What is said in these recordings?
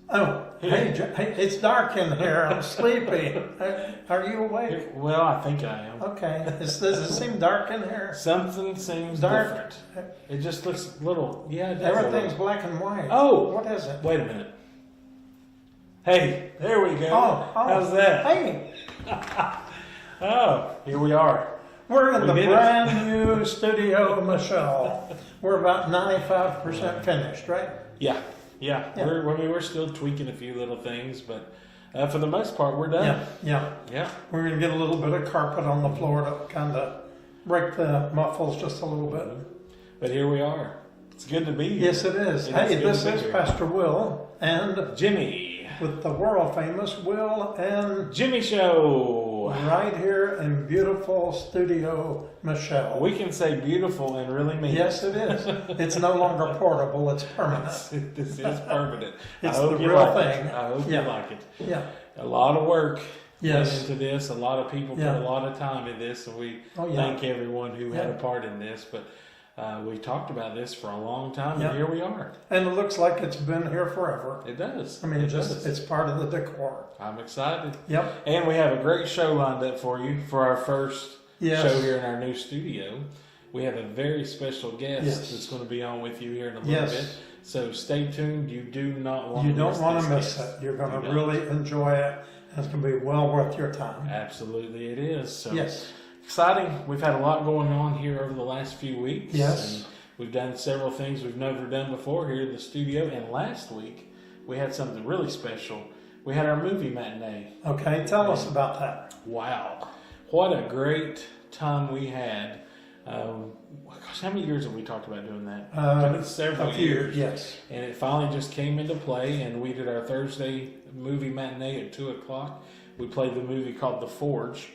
Oh, hey, hey, it's dark in here. I'm sleepy. Are you awake? Well, I think I am. Okay. Does it seem dark in here? Something seems Dark. different. It just looks a little. Yeah, it does. Everything's black and white. Oh! What is it? Wait a minute. Hey, there we go. Oh, How's that? Hey, Oh, here we are. we're in We the did it. brand new studio, Michelle. We're about 95% finished, right? Yeah. Yeah. We're still tweaking a few little things, but for the most part, we're done. Yeah. Yeah. We're going to get a little bit of carpet on the floor to kind of break the muffles just a little bit. But here we are. It's good to be here. Yes, it is. It Hey, good this to be is here. Pastor Will and Jimmy. with the world famous Will and Jimmy Show. right here in beautiful studio Michelle. We can say beautiful and really mean Yes, it is. It's no longer portable, it's permanent. it. This is permanent. It's I hope the you real like thing. It. I hope Yeah. you like it. Yeah. A lot of work Yes. went into this. A lot of people Yeah. put a lot of time in this, and we Oh, yeah. thank everyone who had a Yeah. part in this. But we talked about this for a long time, Yeah. and here we are. And it looks like it's been here forever. It does. I mean, it does. it's part of the decor. I'm excited. Yep. And we have a great show lined up for you for our first Yes. show here in our new studio. We have a very special guest Yes. that's going to be on with you here in a little Yes. bit. So stay tuned. You do not want You to don't miss want this to miss guest. it. You're going You to don't. really enjoy it. And it's going to be well worth your time. Absolutely, it is. So Yes. exciting. We've had a lot going on here over the last few weeks. Yes. And we've done several things we've never done before here in the studio. And last week, we had something really special. We had our movie matinee. Okay, tell us about that. Wow. What a great time we had. Gosh, how many years have we talked about doing that? Took us several A few, years. yes. And it finally just came into play, and we did our Thursday movie matinee at 2 o'clock. We played the movie called The Forge,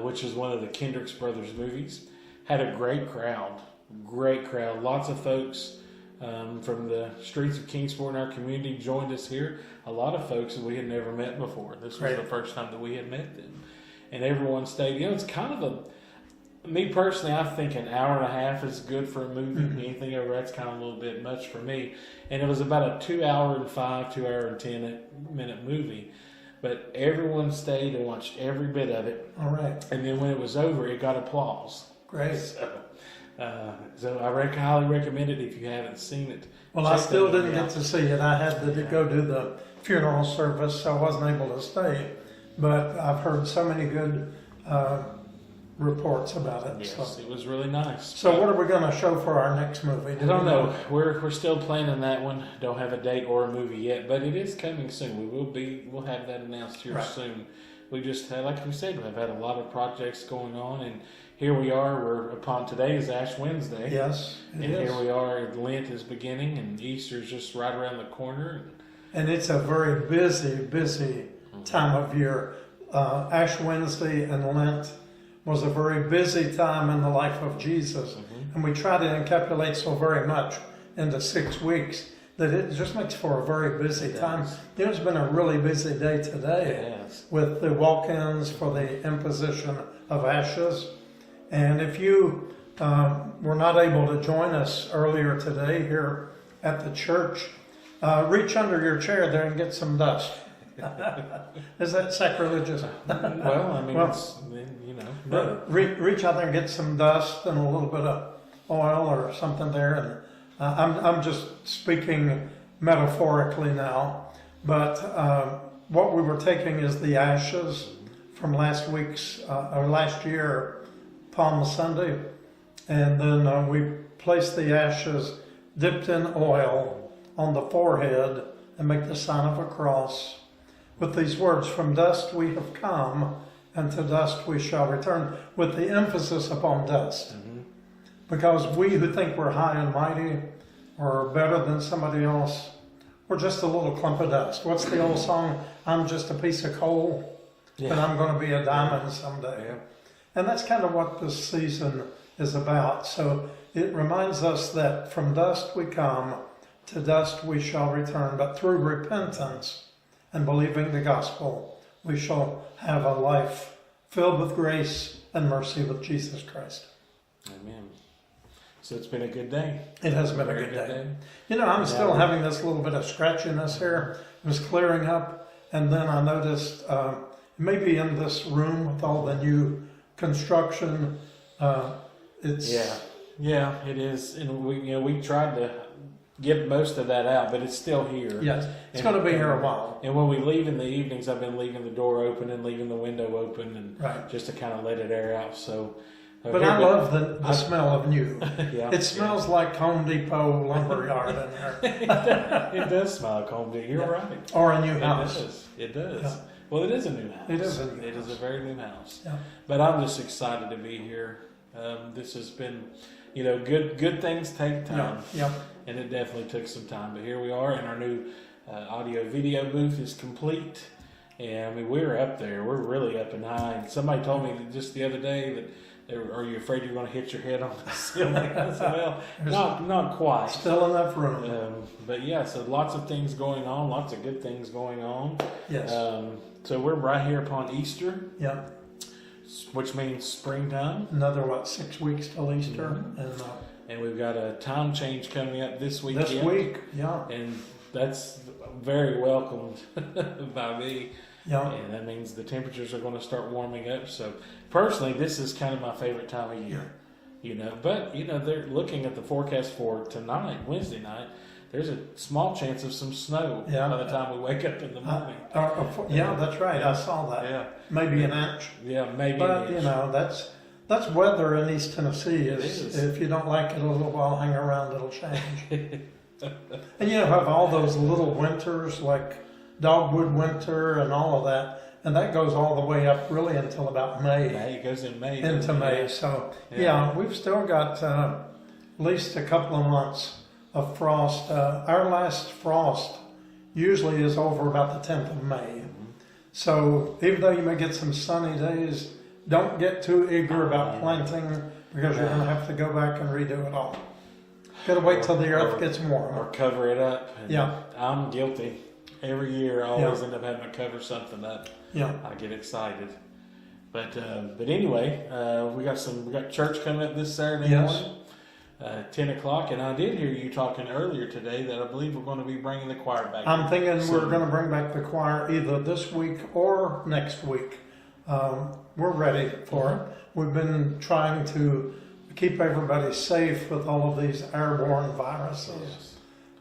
which is one of the Kendricks Brothers movies. Had a great crowd. Lots of folks from the streets of Kingsport in our community joined us here. A lot of folks that we had never met before. This was Great. the first time that we had met them. And everyone stayed. You know, it's kind of me personally, I think an hour and a half is good for a movie. Mm-hmm. Anything over that's kind of a little bit much for me. And it was about a 2 hour and 10 minute movie. But everyone stayed and watched every bit of it. All right. And then when it was over, it got applause. Great. So I highly recommend it if you haven't seen it. Well, I Check still that didn't movie get out. to see it. I had to go do the funeral service, so I wasn't able to stay. But I've heard so many good reports about it. Yes, it was really nice. So what are we going to show for our next movie? I don't know. We're still planning that one. Don't have a date or a movie yet, but it is coming soon. We'll have that announced here Right. soon. We just had, like we said, we've had a lot of projects going on, and here we are. We're upon today is Ash Wednesday. Yes, it And is. here we are. Lent is beginning, and Easter's just right around the corner. And it's a very busy time of year. Ash Wednesday and Lent was a very busy time in the life of Jesus. And we try to encapsulate so very much into 6 weeks that it just makes for a very busy time. There's been a really busy day today Yes. with the walk-ins for the imposition of ashes. And if you were not able to join us earlier today here at the church, reach under your chair there and get some dust. Is that sacrilegious? Well, I mean, Well, it's, you know. No. Reach out there and get some dust and a little bit of oil or something there. And I'm just speaking metaphorically now, but what we were taking is the ashes from last week's or last year Palm Sunday, and then we placed the ashes dipped in oil on the forehead and make the sign of a cross with these words, "From dust we have come, and to dust we shall return," with the emphasis upon dust. Because we who think we're high and mighty or better than somebody else, we're just a little clump of dust. What's the old song? I'm just a piece of coal, but I'm going to be a diamond someday. Yeah. And that's kind of what this season is about. So it reminds us that from dust we come, to dust we shall return, but through repentance and believing the gospel, we shall have a life filled with grace and mercy with Jesus Christ. Amen. So it's been a good day. It has been a Very good day. You know, I'm still having this little bit of scratchiness here. It was clearing up, and then I noticed maybe in this room with all the new construction, it's Yeah, it is. And we tried to get most of that out, but it's still here. yes, it's going to be here a while. And when we leave in the evenings, I've been leaving the door open and leaving the window open, and Right. just to kind of let it air out. So, But I love the smell of new. yeah, It smells like Home Depot lumberyard in there, It does smell like home. You're Yeah. right. or a new It house. does. It does. Yeah. Well, it is a new house. It is a new It is house. a very new house. Yeah. But I'm just excited to be here. This has been, good things take time. Yeah, And it definitely took some time, but here we are, and our new audio video booth is complete. And I mean, we're up there. We're really up and high. And somebody told me that just the other day that, are you afraid you're going to hit your head on the ceiling? I said, well, not quite. still enough room. But yeah, so lots of things going on, lots of good things going on. Yes. So we're right here upon Easter, Yeah. which means springtime. Another 6 weeks till Easter, Mhm. and And we've got a time change coming up this weekend. this week, yeah, And that's very welcomed by me. yeah. And that means the temperatures are going to start warming up. So personally, this is kind of my favorite time of year. But they're looking at the forecast for tonight, Wednesday night. There's a small chance of some snow Yeah. by the time we wake up in the morning. Yeah, that's right. I saw that. Yeah, Maybe an inch. yeah, maybe. But an inch. that's weather in East Tennessee. It is. If you don't like it a little while, hang around, it'll change. And you have all those little winters like dogwood winter and all of that, and that goes all the way up really until about May, May, it goes in May. into May. So we've still got at least a couple of months of frost. Our last frost usually is over about the 10th of May. So even though you may get some sunny days, don't get too eager about planting because you're going to have to go back and redo it all. Got to wait till the earth gets Or warm. cover it up. And Yeah. I'm guilty. Every year I always end up having to cover something up. Yeah. I get excited. But anyway, we got church coming up this Saturday Yes. morning, 10 o'clock, and I did hear you talking earlier today that I believe we're going to be bringing the choir back. I'm thinking So- we're going to bring back the choir either this week or next week. We're ready for it. We've been trying to keep everybody safe with all of these airborne viruses. Yes.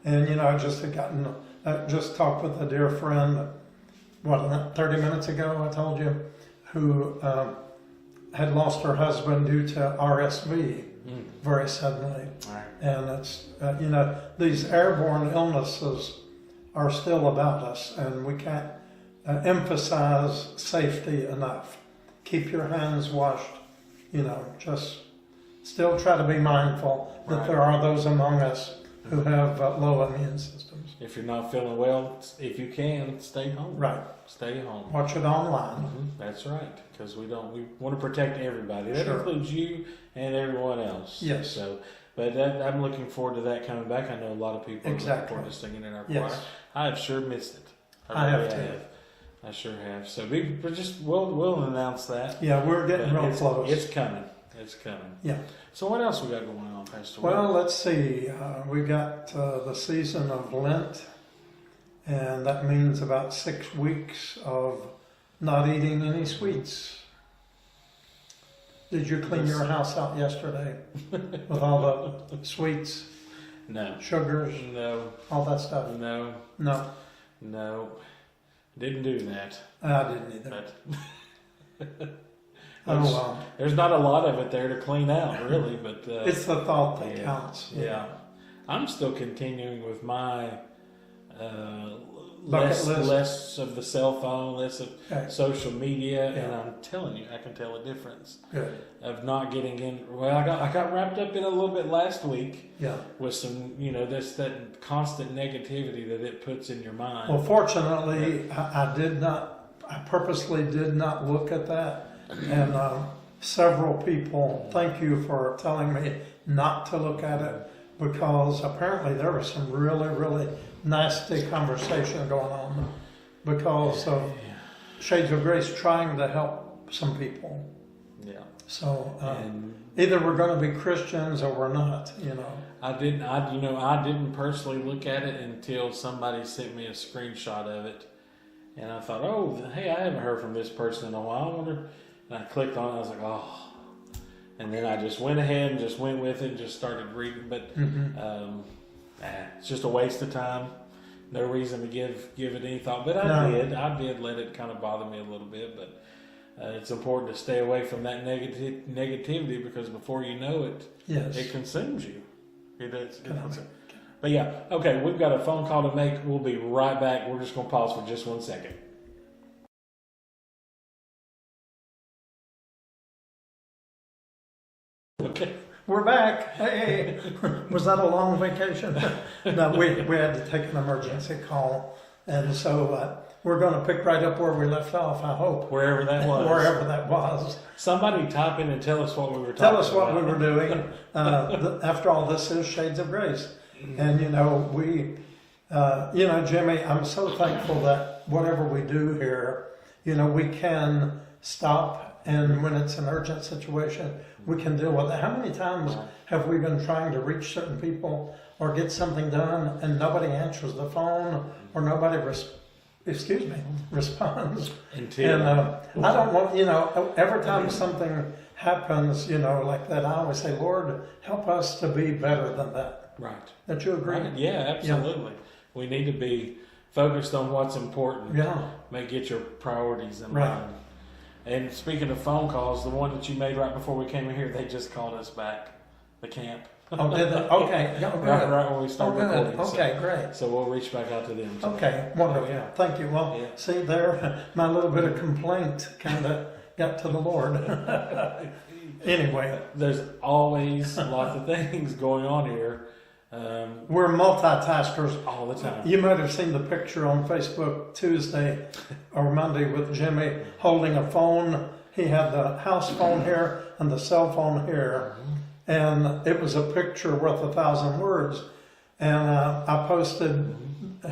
And I just had just talked with a dear friend, 30 minutes ago, I told you, who had lost her husband due to RSV very suddenly. All right. And it's, these airborne illnesses are still about us, and we can't emphasize safety enough. Keep your hands washed, just still try to be mindful that Right. there are those among us who have low immune systems. If you're not feeling well, if you can, stay home. Right. Stay home. Watch it online. That's right, because we want to protect everybody. That Sure. includes you and everyone else. Yes. So, but I'm looking forward to that coming back. I know a lot of people are looking Exactly. forward to singing in our Yes. choir. I have sure missed it. I really have too. I sure have. So we'll announce that. Yeah, we're getting But real it's, close. It's coming. It's coming. Yeah. So what else we got going on, Pastor? Well, let's see. We got the season of Lent, and that means about 6 weeks of not eating any sweets. Did you clean your house out yesterday with all the sweets, No. sugars, No. all that stuff? No. No, No. Didn't do that. I didn't either. But Oh well, there's not a lot of it there to clean out, really. But it's the thought that yeah. counts. Yeah. I'm still continuing with my Bucket list. less of the cell phone, less of Okay, social media, and Yeah. I'm telling you, I can tell a difference good. of not getting in. Well, I got wrapped up in a little bit last week Yeah. with some, that constant negativity that it puts in your mind. Well, fortunately, I purposely did not look at that. And several people, thank you for telling me not to look at it, because apparently there was some really, really nasty conversation going on because of Shades of Grace trying to help some people. Yeah. So And either we're going to be Christians or we're not, you know. I didn't personally look at it until somebody sent me a screenshot of it, and I thought, oh, hey, I haven't heard from this person in a while. I wonder. And I clicked on it. I was like, oh, and then I just went ahead and just went with it and just started reading. But it's just a waste of time. No reason to give it any thought. But I did let it kind of bother me a little bit. But it's important to stay away from that negativity, because before you know it, Yes. it consumes you. It does. But yeah, okay, we've got a phone call to make. We'll be right back. We're just going to pause for just 1 second. Okay. We're back. Hey, was that a long vacation? No, we had to take an emergency call, and so we're going to pick right up where we left off. I hope Wherever that was. wherever that was. Somebody type in and tell us what we were talking Tell us about. what we were doing. After all, this is Shades of Grace, and you know Jimmy, I'm so thankful that whatever we do here, you know, we can stop, and when it's an urgent situation, we can deal with it. How many times have we been trying to reach certain people or get something done, and nobody answers the phone or nobody responds? Until I don't want, you know, every time something happens, you know, like that, I always say, Lord, help us to be better than that. right. Don't you agree? Right. Yeah, absolutely. We need to be focused on what's important. Yeah. Get your priorities in Right. line. And speaking of phone calls, the one that you made right before we came in here, they just called us back. The camp. Oh, did they? Okay. Yeah, good. Right when we Oh, started good. recording. Okay, great. So we'll reach back out to them. Today. Okay, wonderful. Yeah. Thank you. Well, Yeah. see there, my little bit of complaint kind of got to the Lord. Anyway, There's always lots of things going on here. we're multitaskers. All the time. You might have seen the picture on Facebook Tuesday or Monday with Jimmy holding a phone. He had the house phone here and the cell phone here. And it was a picture worth 1,000 words. And I posted,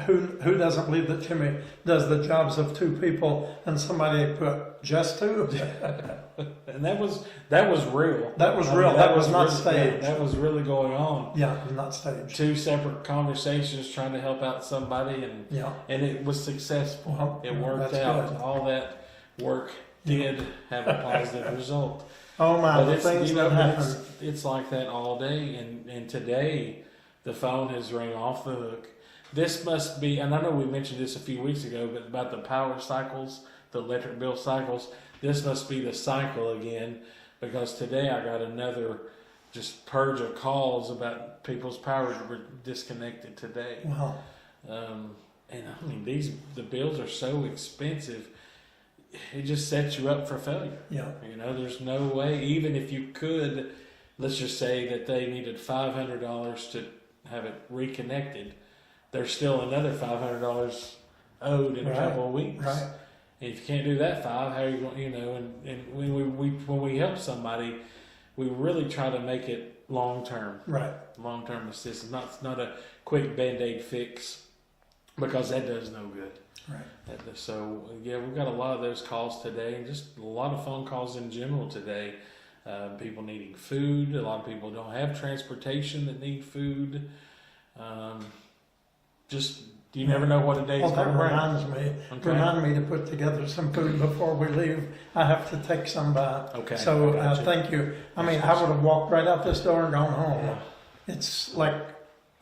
who doesn't believe that Jimmy does the jobs of two people? And somebody put, just two? And that was real. That was real. That was not really, staged. That was really going on. Yeah, not staged. Two separate conversations trying to help out somebody, and Yeah. it was successful. Well, It worked that's out. good. All that work did have a positive result. Oh my, But the it's, things you know, that happen. it's like that all day, and today the phone has rang off the hook. This must be, and I know we mentioned this a few weeks ago, but about the power cycles, the electric bill cycles. This must be the cycle again, because today I got another just purge of calls about people's power that were disconnected today. Wow. And I mean, the bills are so expensive. It just sets you up for failure. Yeah. You know, there's no way, even if you could, let's just say that they needed $500 to have it reconnected, there's still another $500 owed in a Right. couple of weeks. Right. And if you can't do that how are you going, you know, and when we help somebody, we really try to make it long-term assistance, not a quick Band-Aid fix, because that does no good. Right. So yeah, we've got a lot of those calls today, and just a lot of phone calls in general today. People needing food. A lot of people don't have transportation that need food. Just you never know what a day's Well, going that to bring. reminds me to put together some food before we leave. I have to take some by. Okay. So Gotcha. thank you. I mean, I would have walked right out this door and gone home. Yeah. It's like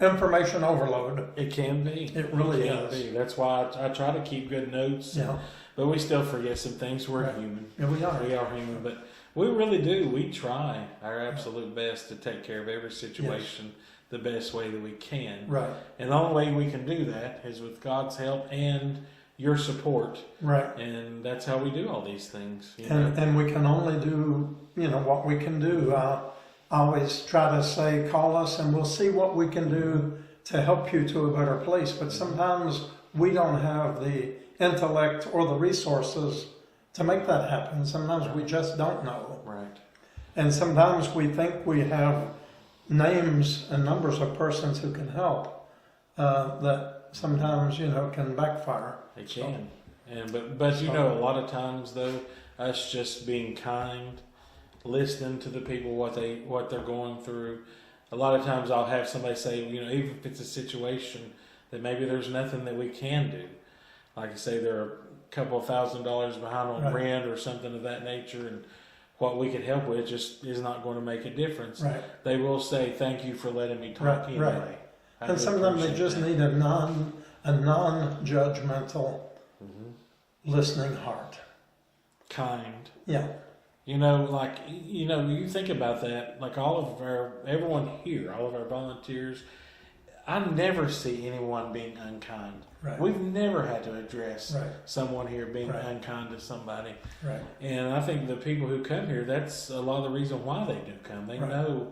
information overload. It can be. It really can is. be. That's why I try to keep good notes. Yeah. But we still forget some things. We're Right. human. Yeah, we are. We are human, but we really do. We try our absolute best to take care of every situation the best way that we can. Right. And the only way we can do that is with God's help and your support. Right. And that's how we do all these things. You know? And we can only do, what we can do. I always try to say, call us and we'll see what we can do to help you to a better place. But sometimes we don't have the intellect or the resources to make that happen. Sometimes we just don't know. Right. And sometimes we think we have names and numbers of persons who can help that sometimes, can backfire. It can. And but a lot of times though, us just being kind listening to the people, what they're going through. A lot of times I'll have somebody say, even if it's a situation that maybe there's nothing that we can do. Like I say, they're a couple of $1,000s behind on Right. rent or something of that nature, and what we could help with just is not going to make a difference. Right. They will say, "Thank you for letting me talk Right, anyway." right. I And do sometimes they appreciate just that. need a non-judgmental Mhm. listening heart. Kind. Yeah. You think about that, like everyone here, all of our volunteers, I never see anyone being unkind. Right. We've never had to address Right. someone here being Right. unkind to somebody. Right. And I think the people who come here, that's a lot of the reason why they do come. They Right. know,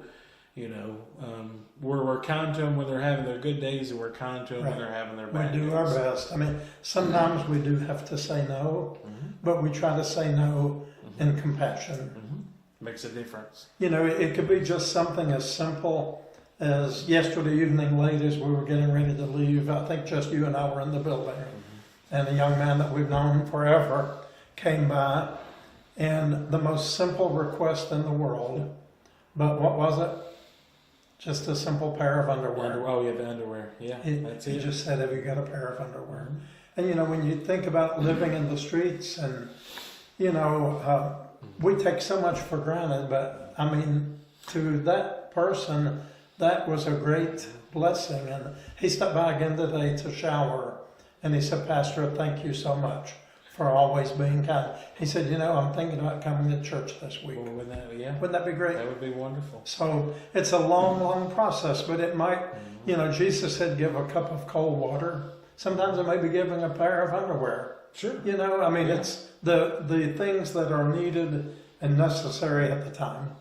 we're kind to them when they're having their good days, and we're kind to them when Right. they're having their We bad days. do our best. I mean, sometimes we do have to say no, Mhm. but we try to say no in compassion. Mhm. Makes a difference. It could be just something as simple as yesterday evening late as we were getting ready to leave. I think just you and I were in the building, and a young man that we've known forever came by, and the most simple request in the world, but what was it? Just a simple pair of underwear. Oh yeah, the underwear. Yeah, that's He it. just said, "Have you got a pair of underwear?" Mhm. And when you think about living in the streets, and we take so much for granted, but I mean, to that person, that was a great blessing. And he stopped by again today to shower, and he said, "Pastor, thank you so much for always being kind." He said, "I'm thinking about coming to church this week." Well, Wouldn't that be great? that would be wonderful. So it's a long, long process, but it might, Mhm. Jesus said, "Give a cup of cold water." Sometimes it may be giving a pair of underwear. Sure. Yeah. It's the things that are needed and necessary at the time.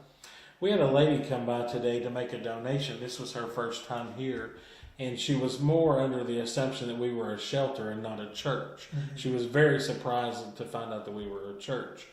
We had a lady come by today to make a donation. This was her first time here, and she was more under the assumption that we were a shelter and not a church. She was very surprised to find out that we were a church.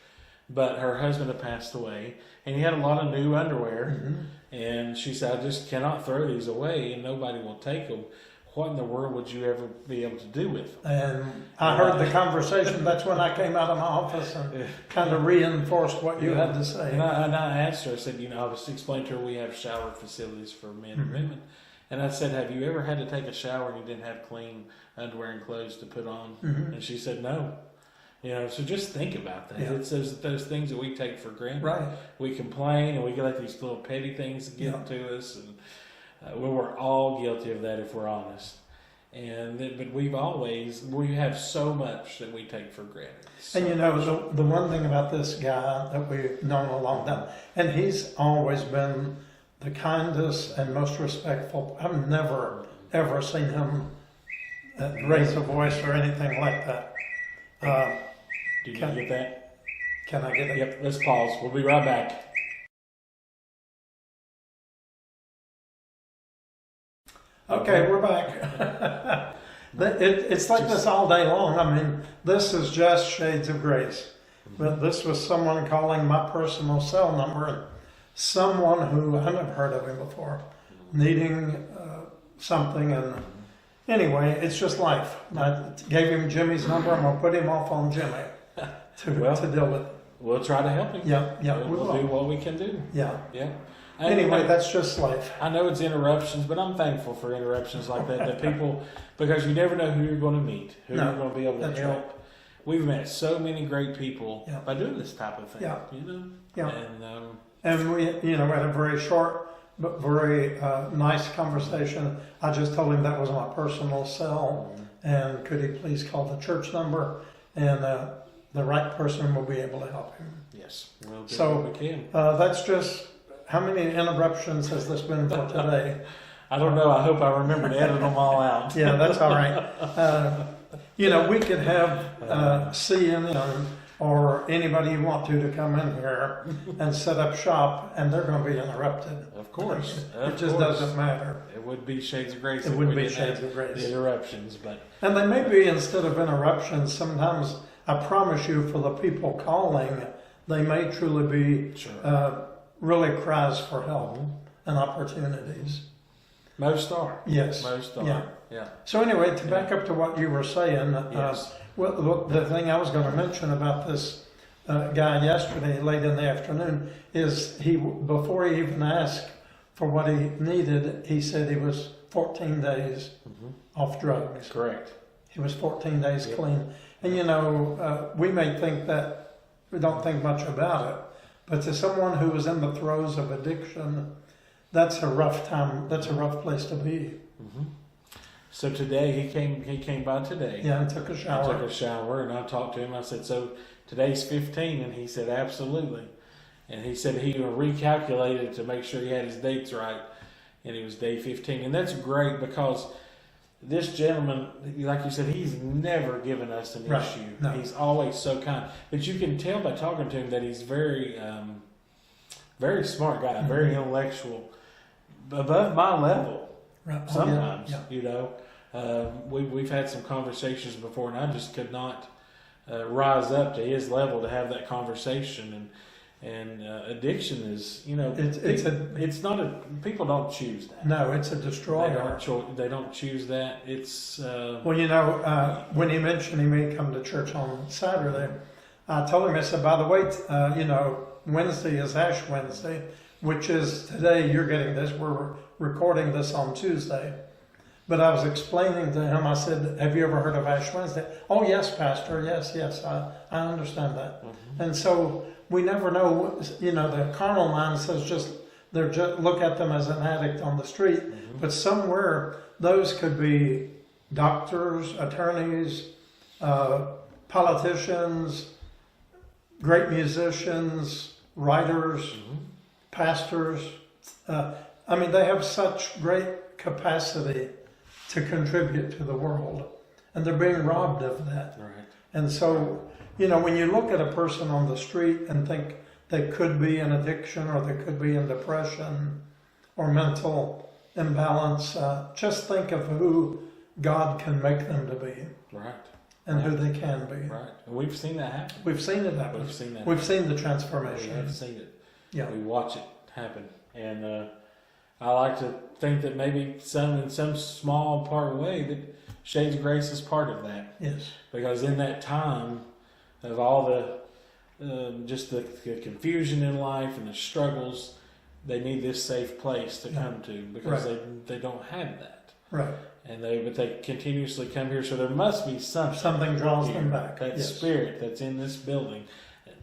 But her husband had passed away, and he had a lot of new underwear. Mhm. And she said, "I just cannot throw these away, and nobody will take them. What in the world would you ever be able to do with them?" And I heard the conversation. That's when I came out of my office and kind of reinforced what you had to say. And I asked her, I said, I was explaining to her we have shower facilities for men and women. And I said, "Have you ever had to take a shower and you didn't have clean underwear and clothes to put on?" Mhm. And she said, "No." So just think about that. Yeah. It's those things that we take for granted. Right. We complain and we let these little petty things get Yeah. to us. And we're all guilty of that if we're honest. But we have so much that we take for granted. And the one thing about this guy that we've known a long time, and he's always been the kindest and most respectful. I've never, ever seen him raise a voice or anything like that. Did you get that? Can I get it? Yep, let's pause. We'll be right back. Okay, we're back. It's like this all day long. I mean, this is just Shades of Grace. But this was someone calling my personal cell number, and someone who I never heard of him before, needing something. And anyway, it's just life. I gave him Jimmy's number. I'm going to put him off on Jimmy to deal with it. We'll try to help him. Yeah, we We'll will. do what we can do. Yeah. Yeah. Anyway, that's just life. I know it's interruptions, but I'm thankful for interruptions like that people, because you never know who you're going to meet, who No, you're going to be able to that's help. right. We've met so many great people Yeah. by doing this type of thing. Yeah. Yeah. And And we had a very short but very nice conversation. I just told him that was my personal cell, and could he please call the church number, and the right person will be able to help him. yes, we'll do So, what we can. That's just, how many interruptions has this been for today? I don't know. I hope I remember to edit them all out. Yeah, that's all right. We could have CNN or anybody you want to come in here and set up shop, and they're going to be interrupted. Of course. It just doesn't matter. It would be Shades of Grace. It if wouldn't we be didn't Shades have of Grace. The interruptions, but And they may be, instead of interruptions, sometimes, I promise you, for the people calling, they may truly be sure. really cries for help and opportunities. Most are. Yes. Most are. Yeah. Yeah. So anyway, to back up to what you were saying, Yes. the thing I was going to mention about this guy yesterday, late in the afternoon, is before he even asked for what he needed, he said he was 14 days off drugs. Correct. He was 14 days clean. And you know, we may think that we don't think much about it, but to someone who was in the throes of addiction, that's a rough time. That's a rough place to be. So today he came by today. Yeah, and took a I shower. took a shower and I talked to him. I said, "So today's 15," and he said, "Absolutely." And he said he recalculated to make sure he had his dates right, and it was day 15. And that's great because this gentleman, like you said, he's never given us an Right. issue. No. He's always so kind. But you can tell by talking to him that he's very, very smart guy, very intellectual, above my level. Right. Oh, Sometimes, yeah. you know, we've had some conversations before, and I just could not rise up to his level to have that conversation. And addiction is, you know, it's not a, people don't choose that. No, it's a destroyer. They don't choose that. It's Well, you know, when he mentioned he may come to church on Saturday, I told him, I said, by the way, you know, Wednesday is Ash Wednesday, which is today. You're getting this. We're recording this on Tuesday. But I was explaining to him, I said, have you ever heard of Ash Wednesday? Oh, yes, Pastor. Yes, I understand that. And so we never know, you know, the carnal mind says just look at them as an addict on the street. But somewhere those could be doctors, attorneys, politicians, great musicians, writers, pastors. I mean, they have such great capacity to contribute to the world, and they're being robbed of that. right. And so, you know, when you look at a person on the street and think they could be in addiction or they could be in depression or mental imbalance, just think of who God can make them to be Right. and who they can be. Right. And we've seen that happen. We've seen it happen. We've seen that. We've seen the We transformation. have seen it. Yeah. We watch it happen. And I like to think that maybe in some small part way that Shades of Grace is part of that. Yes. Because in that time of all the just the confusion in life and the struggles, they need this safe place to come to because they don't have that. Right. And but they continuously come here, so there must be something. Something draws them back. That Yes. spirit that's in this building.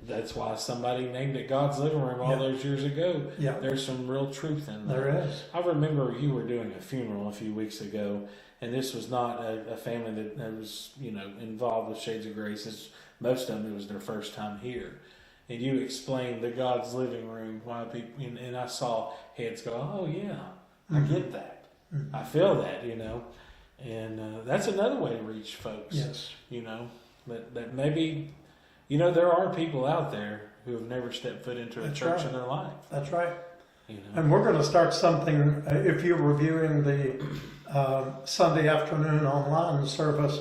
That's why somebody named it God's Living Room all those years ago. Yeah. There's some real truth in that. There is. I remember you were doing a funeral a few weeks ago, and this was not a family that was, you know, involved with Shades of Grace. Most of them, it was their first time here. And you explained the God's Living Room, why people, and I saw heads go, oh yeah, I get that. I feel that, you know. And that's another way to reach folks. Yes. You know, that maybe, you know, there are people out there who have never stepped foot into a That's church right. in their life. That's right. You know. And we're going to start something. If you're reviewing the Sunday afternoon online service,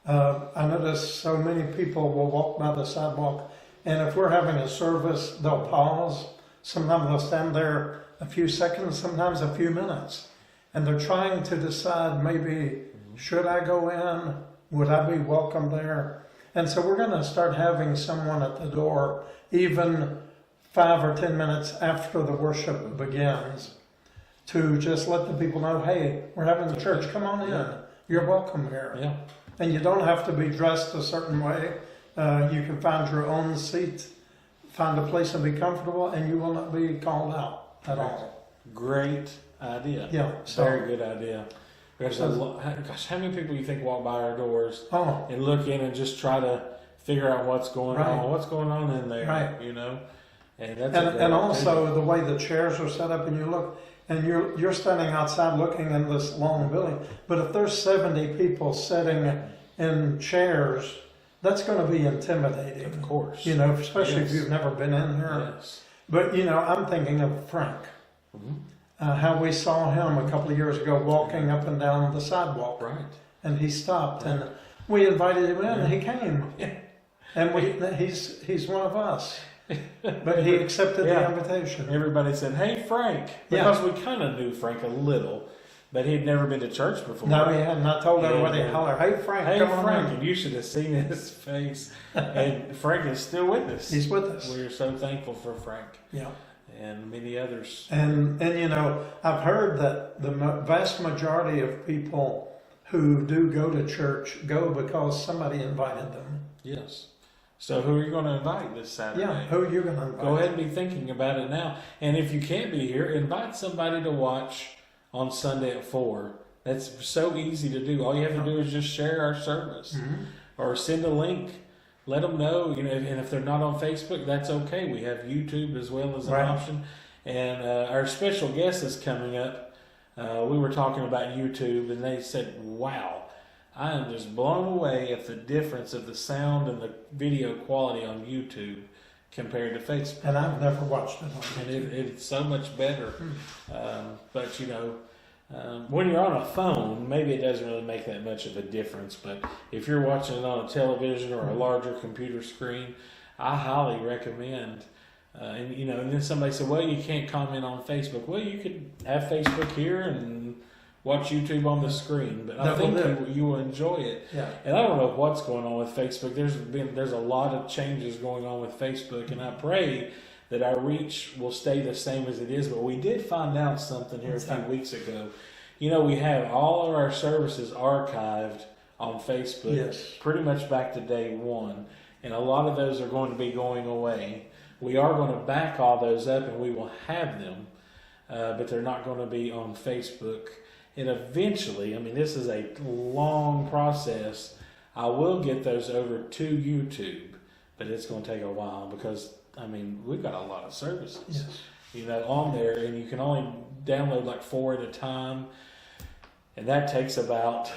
I notice so many people will walk by the sidewalk, and if we're having a service, they'll pause. Sometimes they'll stand there a few seconds, sometimes a few minutes, and they're trying to decide maybe, should I go in? Would I be welcome there? And so we're going to start having someone at the door, even 5 or 10 minutes after the worship begins, to just let the people know, hey, we're having the church, come on in. You're welcome here. Yeah. And you don't have to be dressed a certain way. You can find your own seat, find a place and be comfortable, and you will not be called out at all. Great idea. Yeah. So, Very good idea. There's gosh, how many people you think walk by our doors oh, and look in and just try to figure out what's going Right. on? What's going on in there? Right. You know, and that's and also the way the chairs are set up, and you look, and you're standing outside looking in this long building. But if there's 70 people sitting in chairs, that's going to be intimidating. Of course. You know, especially if Yes. you've never been in here. Yes. But you know, I'm thinking of Frank. How we saw him a couple of years ago walking up and down the sidewalk, Right. and he stopped, and we invited him in, and he came, and he's one of us, but he accepted the invitation. Everybody said, "Hey, Frank," because we kind of knew Frank a little, but he'd never been to church before. No, he hadn't. I told Yeah, everybody, yeah. holler, hey Frank, Hey come on Frank, in. and you should have seen his face. And Frank is still with us. He's with us. We're so thankful for Frank Yeah. and many others. And you know, I've heard that the vast majority of people who do go to church go because somebody invited them. Yes. So who are you going to invite this Saturday? Yeah, who are you going to invite? Go ahead and be thinking about it now. And if you can't be here, invite somebody to watch on Sunday at 4. That's so easy to do. All you have to do is just share our service Mhm. or send a link. Let them know, you know, and if they're not on Facebook, that's okay. We have YouTube as well as an Right. option. And our special guest is coming up. We were talking about YouTube, and they said, wow, I am just blown away at the difference of the sound and the video quality on YouTube compared to Facebook. And I've never watched it on And YouTube. it's so much better. But, you know, when you're on a phone, maybe it doesn't really make that much of a difference. But if you're watching it on a television or a larger computer screen, I highly recommend. And, you know, and then somebody said, well, you can't comment on Facebook. Well, you could have Facebook here and watch YouTube on the screen. But I Double think dip. you will enjoy it. Yeah. And I don't know what's going on with Facebook. There's a lot of changes going on with Facebook, and I pray that our reach will stay the same as it is. But we did find out something here a few weeks ago. You know, we have all of our services archived on Facebook, Yes. pretty much back to day one, and a lot of those are going to be going away. We are going to back all those up, and we will have them, but they're not going to be on Facebook. And eventually, I mean, this is a long process. I will get those over to YouTube, but it's going to take a while because, I mean, we've got a lot of services, Yes. you know, on there, and you can only download like 4 at a time, and that takes about,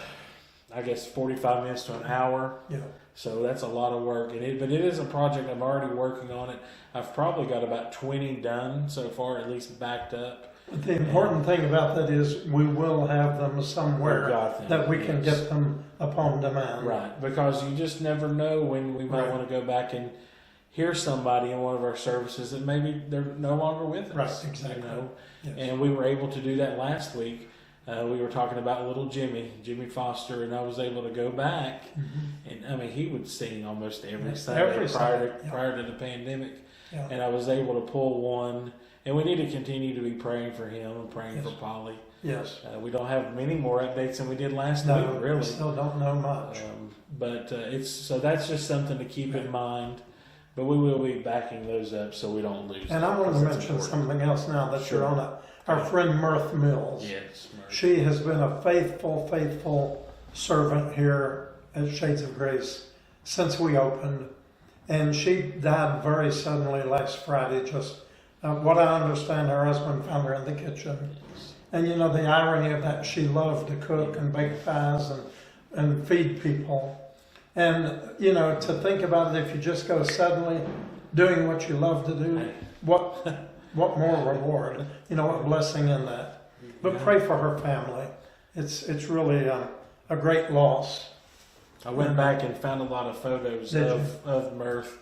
I guess, 45 minutes to an hour. Yeah. So that's a lot of work, but it is a project. I'm already working on it. I've probably got about 20 done so far, at least backed up. But the important thing about that is we will have them somewhere We've got them, that we can yes. get them upon demand. Right, because you just never know when we might Right. want to go back and hear somebody in one of our services that maybe they're no longer with us. Right, exactly. You know? Yes. And we were able to do that last week. We were talking about little Jimmy Foster, and I was able to go back, Mhm. and I mean he would sing almost every Yes, Sunday every Sunday, yeah. prior to the pandemic, Yeah. and I was able to pull one. And we need to continue to be praying for him and praying Yes. for Polly. Yes. We don't have many more updates than we did last No, week, really. we still don't know much. But it's so that's just something to keep in mind. But we will be backing those up so we don't lose. And I them, want to 'cause it's mention important. something else now that Sure. you're on it. Our friend Mirth Mills. Yes, Murray. She has been a faithful servant here at Shades of Grace since we opened. And she died very suddenly last Friday. Just what I understand, her husband found her in the kitchen. And you know, the irony of that, she loved to cook and bake pies and feed people. And, you know, to think about it, if you just go suddenly doing what you love to do, what more reward? You know, what blessing in that. But pray for her family. It's really a great loss. I went back and found a lot of photos Did of Mirth.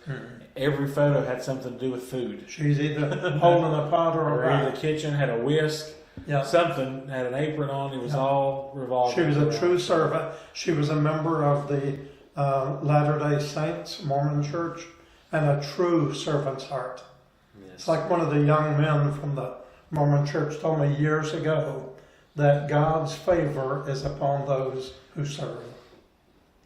Every photo had something to do with food. She's either holding a pot or Or a in the bag. kitchen, had a whisk, Yeah. something, had an apron on. It was Yeah. all revolving. She was a around. true servant. She was a member of the Latter-day Saints Mormon Church and a true servant's heart. Yes. It's like one of the young men from the Mormon Church told me years ago that God's favor is upon those who serve.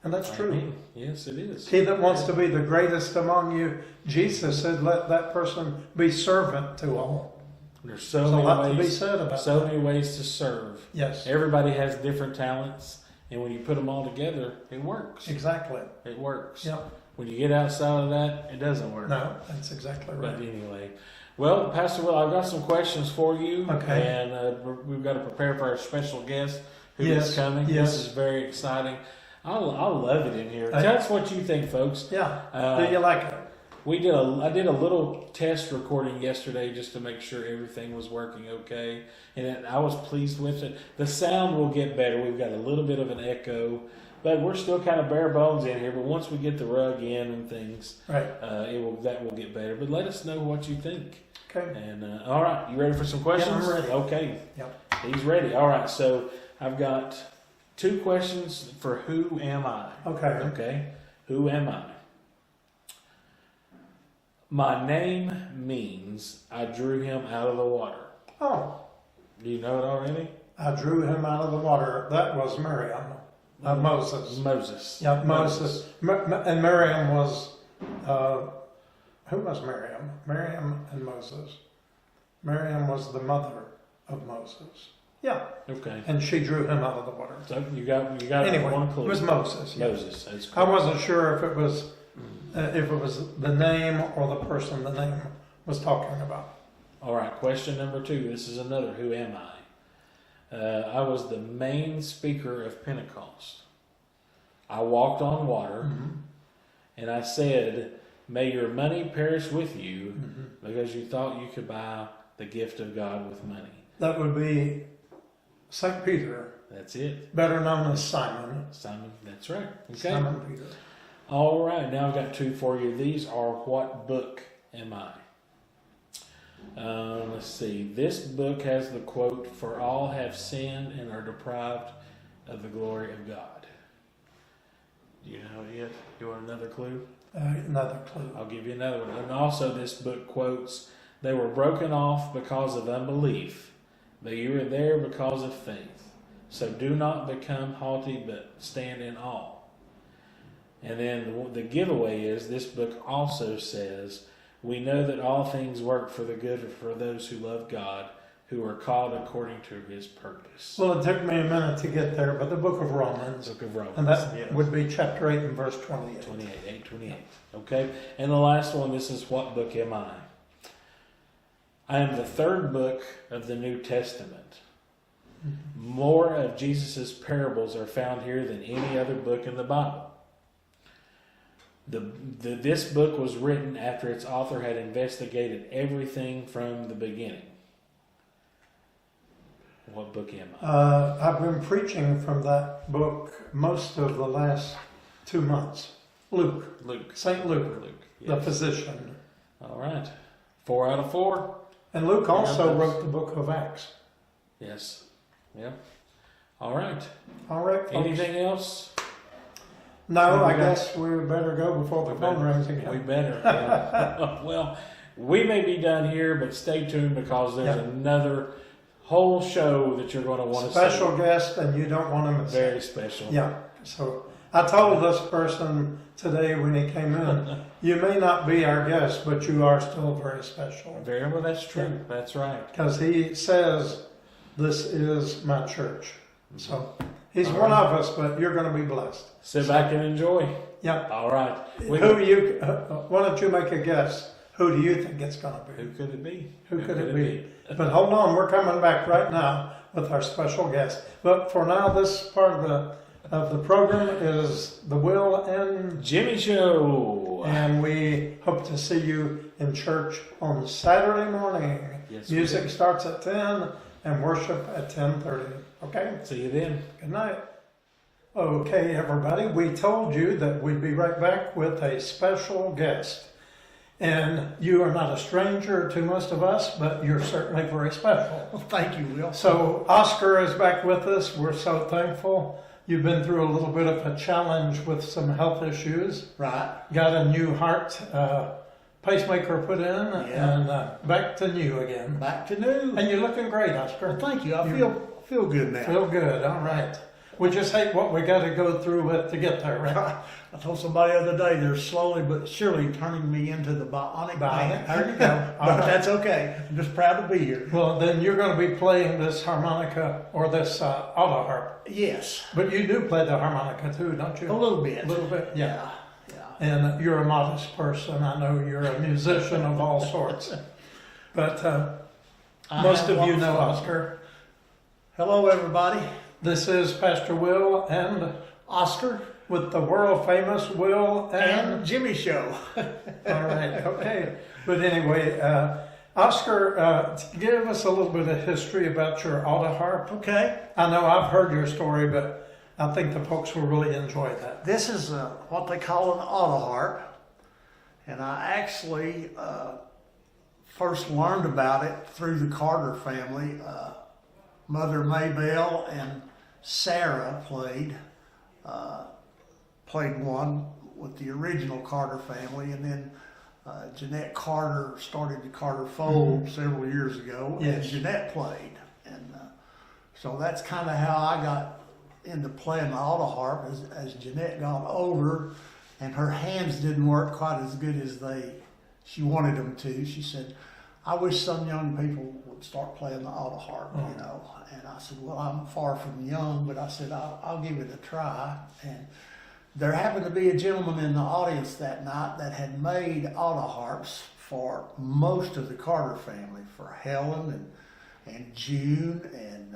And that's true. Amen. Yes, it is. He that wants to be the greatest among you, Jesus said, let that person be servant to all. There's so There's a lot to many be ways. said about So that. many ways to serve. Yes, Everybody has different talents, and when you put them all together, it works. exactly. It works. Yep. When you get outside of that, it doesn't work. No, that's exactly But right. anyway, well, Pastor Will, I've got some questions for you. Okay. And we've got to prepare for our special guest who Yes, is coming. yes. This is very exciting. I love it in here. I- Tell us what you think, folks. Yeah. Uh, Do you like it? I did a little test recording yesterday just to make sure everything was working okay, and I was pleased with it. The sound will get better. We've got a little bit of an echo, but we're still kind of bare bones in here. But once we get the rug in and things, Right. that will get better. But let us know what you think. Okay. And all right, you ready for some questions? Yeah, I'm ready. Okay. Yep. He's ready. All right, so I've got 2 questions for who am I? Okay. Okay, who am I? My name means I drew him out of the water. Oh, Do you know it already? I drew him out of the water. That was Miriam, Moses. Moses. Yeah, Moses. And Miriam was, who was Miriam? Miriam and Moses. Miriam was the mother of Moses. Yeah, Okay. and she drew him out of the water. So you got Anyway, one clue. it was Moses. Yeah. Moses. That's I correct. wasn't sure if it was the name or the person the name was talking about. All right. Question number 2. This is another. Who am I? I was the main speaker of Pentecost. I walked on water, and I said, "May your money perish with you, because you thought you could buy the gift of God with money." That would be St. Peter, That's it. better known as Simon. Simon. That's right. Okay. Simon Peter. All right, now I've got 2 for you. These are what book am I? Let's see. This book has the quote, "For all have sinned and are deprived of the glory of God." Do you know it yet? You want another clue? Another clue. I'll give you another one. And also, this book quotes, "They were broken off because of unbelief, but you were there because of faith. So do not become haughty, but stand in awe." And then the giveaway is this book also says, "We know that all things work for the good for those who love God, who are called according to his purpose." Well, it took me a minute to get there, but the book of Romans, Book of Romans. and that yes. would be chapter 8 and verse 28. 8:28. Okay. And the last one, this is what book am I? I am the 3rd book of the New Testament. More of Jesus' parables are found here than any other book in the Bible. This book was written after its author had investigated everything from the beginning. What book am I? I've been preaching from that book most of the last 2 months. Luke, Luke. St. Luke, Luke. the Yes. physician. All right. 4 out of 4. And Luke also Yeah, wrote the book of Acts. Yes. Yep. All right. All right, folks. Anything else? No, I Okay. guess we better go before the phone rings We again. better. Yeah. Well, we may be done here, but stay tuned because there's Yeah. another whole show that you're going to want to see. Special guest, and you don't want to miss it. Very special. Yeah. So I told this person today when he came in, you may not be our guest, but you are still very special. Very well. That's true. That's right. Because he says, this is my church. So he's All one right. of us, but you're going to be blessed. Sit back and enjoy. Yeah. All right. Why don't you make a guess? Who do you think it's going to be? Who could it be? Who could it be? But hold on, we're coming back right now with our special guest. But for now, this part of the program is the Will and Jimmy Show. and we hope to see you in church on Saturday morning. Yes, we Music do. starts at 10 and worship at 10:30. Okay? See you then. Good night. Okay, everybody, we told you that we'd be right back with a special guest. And you are not a stranger to most of us, but you're certainly very special. Well, thank you, Will. So Oscar is back with us. We're so thankful. You've been through a little bit of a challenge with some health issues. Right. Got a new heart pacemaker put in, and back to new again. Back to new. And you're looking great, Oscar. Well, thank you. I You- feel good now. Feel good. All right. We just hate what we got to go through with to get there, right? I told somebody the other day they're slowly but surely turning me into the bionic man. There you go. All But right. that's okay. I'm just proud to be here. Well, then you're going to be playing this harmonica or this auto harp. Yes. But you do play the harmonica too, don't you? A little bit. A little bit, yeah. Yeah. And you're a modest person. I know you're a musician of all sorts. But I most have of you one know for- Oscar. Hello, everybody. This is Pastor Will and Oscar with the world famous Will and Jimmy Show. All right, okay. But anyway, Oscar, give us a little bit of history about your auto harp. Okay. I know I've heard your story, but I think the folks will really enjoy that. This is what they call an auto harp. And I actually first learned about it through the Carter family. Mother Maybell and Sarah played one with the original Carter family, and then Jeanette Carter started the Carter Fold several years ago, and Yes. Jeanette played, and so that's kind of how I got into playing the auto harp as Jeanette got older, and her hands didn't work quite as good as she wanted them to. She said, "I wish some young people would start playing the auto harp, you know." And I said, "Well, I'm far from young, but I said I'll give it a try." And there happened to be a gentleman in the audience that night that had made auto harps for most of the Carter family, for Helen and June and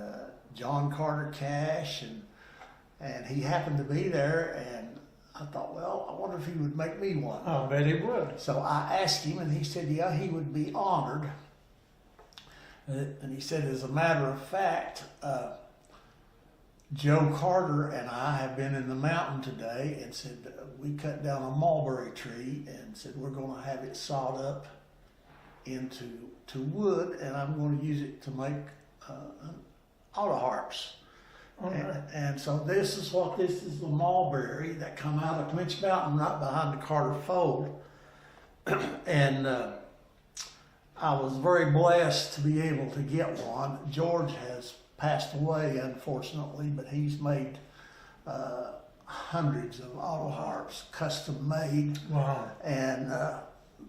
John Carter Cash, and he happened to be there, and I thought, well, I wonder if he would make me one. I bet he would. So I asked him, and he said, yeah, he would be honored. And he said, as a matter of fact, Joe Carter and I have been in the mountain today, and said we cut down a mulberry tree, and said we're going to have it sawed up into wood, and I'm going to use it to make auto harps. And so this is the mulberry that come out of Clinch Mountain right behind the Carter Fold. And I was very blessed to be able to get one. George has passed away, unfortunately, but he's made hundreds of auto harps, custom made. Wow. And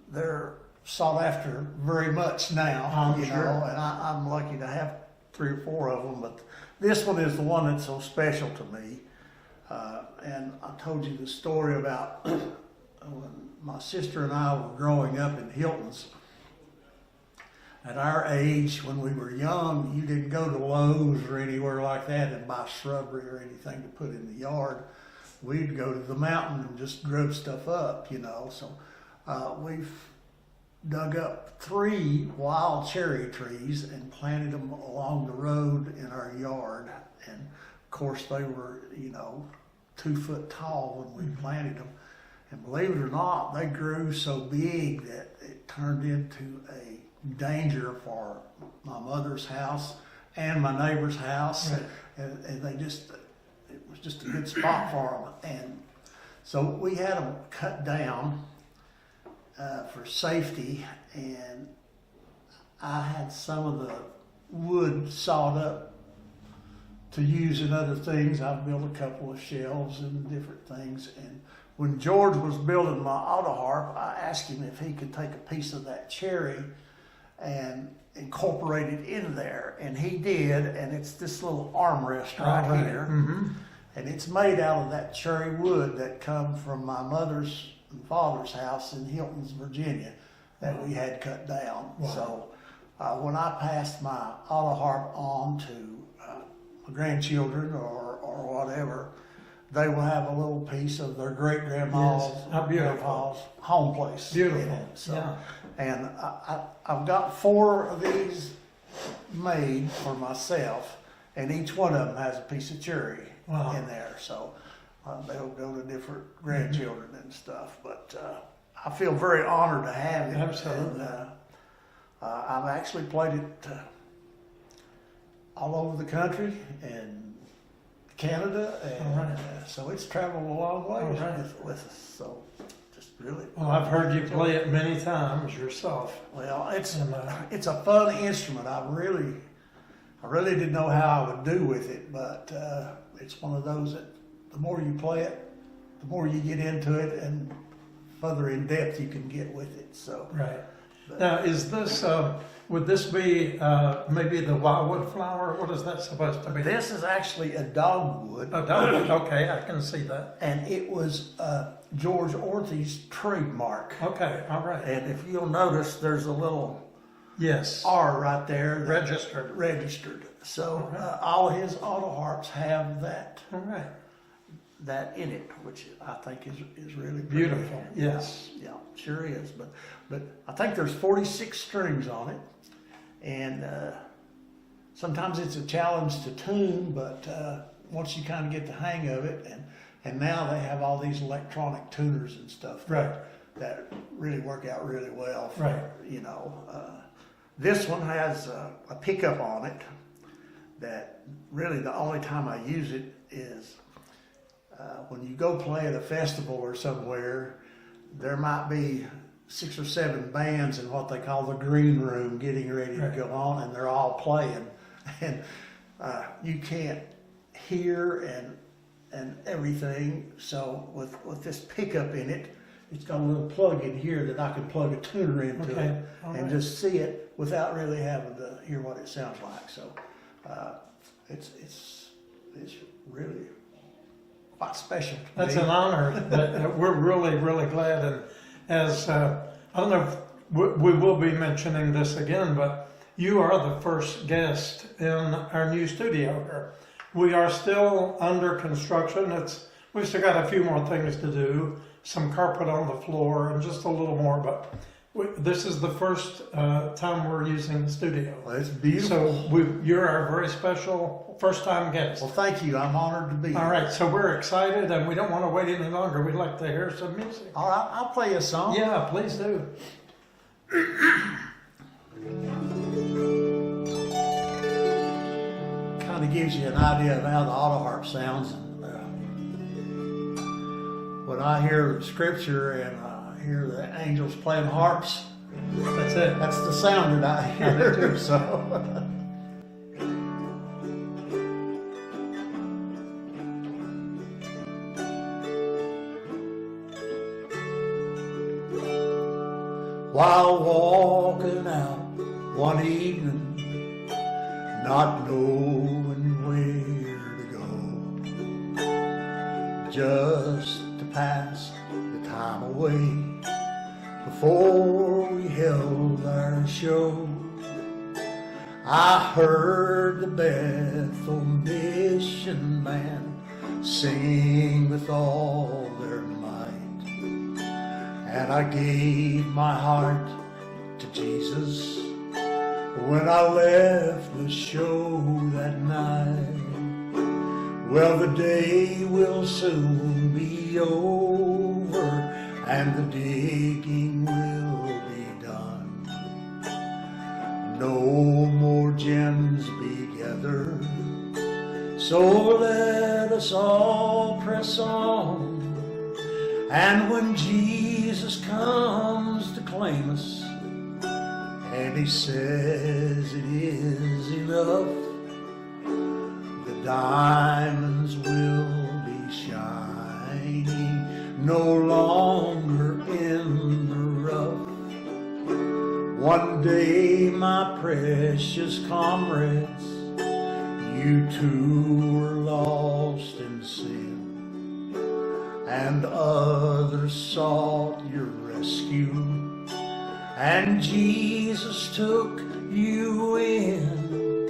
they're sought after very much now, I'm you sure. know, and I'm lucky to have 3 or 4 of them, but this one is the one that's so special to me. And I told you the story about when my sister and I were growing up in Hilton's. At our age, when we were young, you didn't go to Lowe's or anywhere like that and buy shrubbery or anything to put in the yard. We'd go to the mountain and just grow stuff up, you know. So we've dug up 3 wild cherry trees and planted them along the road in our yard. And of course, they were, you know, 2 foot tall when we planted them. And believe it or not, they grew so big that it turned into a danger for my mother's house and my neighbor's house. Right. And they just, it was just a good spot for them. And so we had them cut down for safety, and I had some of the wood sawed up to use in other things. I built a couple of shelves and different things. And when George was building my auto harp, I asked him if he could take a piece of that cherry and incorporate it in there, and he did. And it's this little armrest right here, and it's made out of that cherry wood that come from my mother's and father's house in Hilton's, Virginia, that we had cut down. Wow. So when I passed my auto harp on to my grandchildren or whatever, they will have a little piece of their great grandma's, Yes. How beautiful. grandpa's home place. Beautiful. in it. So, Yeah. and I've got 4 of these made for myself, and each one of them has a piece of cherry Wow. in there. So they'll go to different grandchildren and stuff. But I feel very honored to have it. Absolutely. And, I've actually played it all over the country and Canada, and All right. so it's traveled a long way All right. with us. So just really. Well, I've heard you play it many times yourself. Well, it's And, it's a fun instrument. I really didn't know how I would do with it, but it's one of those that the more you play it, the more you get into it, and further in depth you can get with it. So right. Now, is this, would this be maybe the wildwood flower? What is that supposed to be? this is actually a dogwood, Oh, dogwood. Okay, I can see that. and it was George Orthy's trademark. Okay, all right. And if you'll notice, there's a little Yes. R right there. that- Registered. Registered. So All right. all his auto harps have that All right. in it, which I think is really pretty. Beautiful. Yes. Yeah, sure is. But I think there's 46 strings on it, and sometimes it's a challenge to tune, but once you kind of get the hang of it, and now they have all these electronic tuners and stuff Right. that really work out really well. For, Right. You know, this one has a pickup on it that really the only time I use it is when you go play at a festival or somewhere. There might be 6 or 7 bands in what they call the green room getting ready to go on, and they're all playing, and you can't hear and everything. So with this pickup in it, it's got a little plug in here that I can plug a tuner into it and just see it without really having to hear what it sounds like. So it's really quite special to That's me. an honor. That we're really, really glad. And as I don't know if we will be mentioning this again, but you are the first guest in our new studio here. We are still under construction. We've still got a few more things to do, some carpet on the floor and just a little more, but this is the first time we're using the studio. Well, it's beautiful. So you're our very special first-time guest. Well, thank you. I'm honored to be here. All right, so we're excited and we don't want to wait any longer. We'd like to hear some music. All right, I'll play you a song. Yeah, please do. Kind of gives you an idea of how the auto harp sounds. When I hear the scripture and I hear the angels playing harps, That's it. that's the sound that I hear. So. While walking out one evening, not knowing where to go, just to pass the time away before we held our show, I heard the Bethel Mission Band singing with all their might, and I gave my heart to Jesus when I left the show that night. Well, the day will soon be over and the digging will be done. No more gems be gathered, so let us all press on. And when Jesus comes to claim us, and he says it is enough, the diamonds will be shining no longer in the rough. One day, my precious comrades, you too were lost in sin, and others sought your rescue, and Jesus took you in.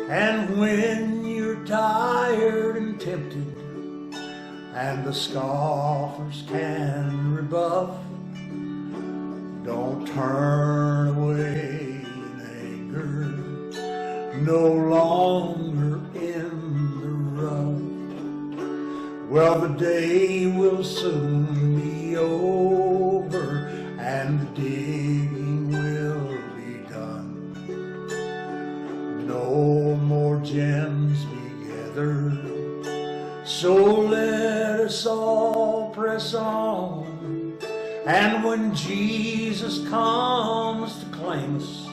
And when you're tired and tempted, and the scoffers can rebuff, don't turn away in anger, no longer in the rough. Well, the day will soon be over, and the digging will be done. No more gems be gathered, so let us all press on. And when Jesus comes to claim us,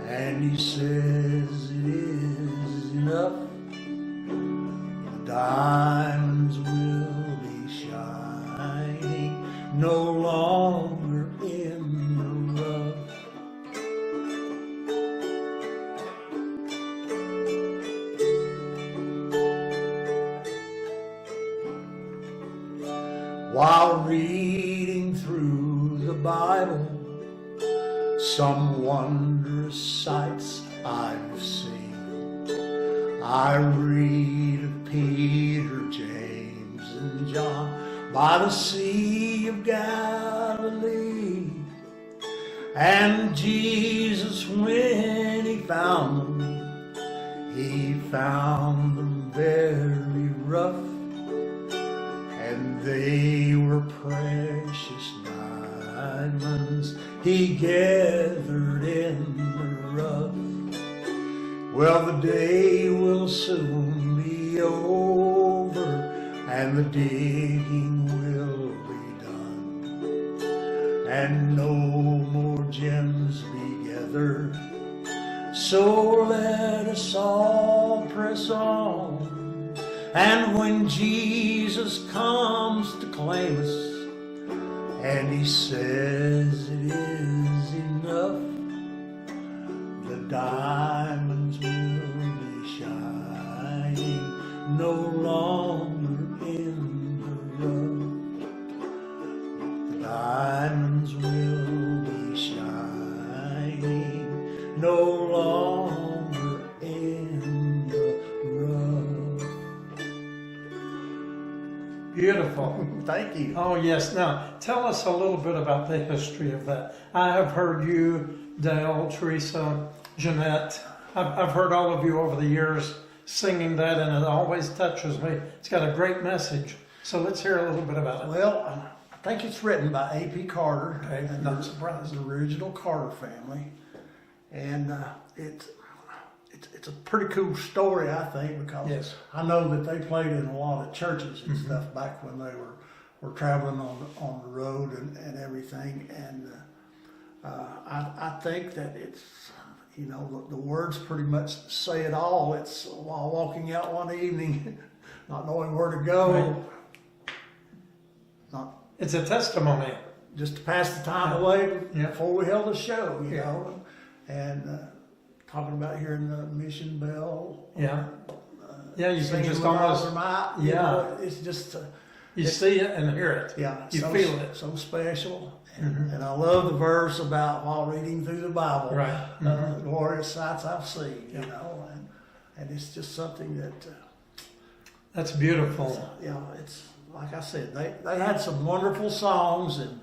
and he says it is enough, the diamonds will be shining no longer in the rough. While reading through the Bible, some wondrous sights I've seen. I read of Peter, James, and John by the Sea of Galilee, and Jesus, when he found them very rough, and they were precious diamonds he gathered in the rough. Well, the day will soon be over, and the digging will be done, and no more gems be gathered. So let us all press on, and when Jesus comes to claim us, and he says it is enough, the diamonds will be shining no longer in the rough. The diamonds will be shining no longer in the rough. Beautiful. Thank you. Oh, yes. Now, tell us a little bit about the history of that. I have heard you, Dale, Teresa, Jeanette. I've heard all of you over the years singing that, and it always touches me. It's got a great message. So let's hear a little bit about it. Well, I think it's written by A.P. Carter, Okay, and not surprised. the original Carter family, and it's a pretty cool story, I think, because Yes. I know that they played in a lot of churches and stuff back when they were traveling on the road and everything, and I think that it's, you know, the words pretty much say it all. It's while walking out one evening, not knowing where to go, Right. not It's a testimony. just to pass the time away Yeah. before we held a show, you Yeah. know, and talking about hearing the mission bell. Yeah. Yeah, you can singing just with all almost, their might, yeah. you know, it's just, you see it and hear it. yeah, You so, feel it. so special. And I love the verse about while reading through the Bible, Right. glorious sights I've seen, you know, and it's just something that, That's beautiful. you know, it's like I said, they had some wonderful songs, and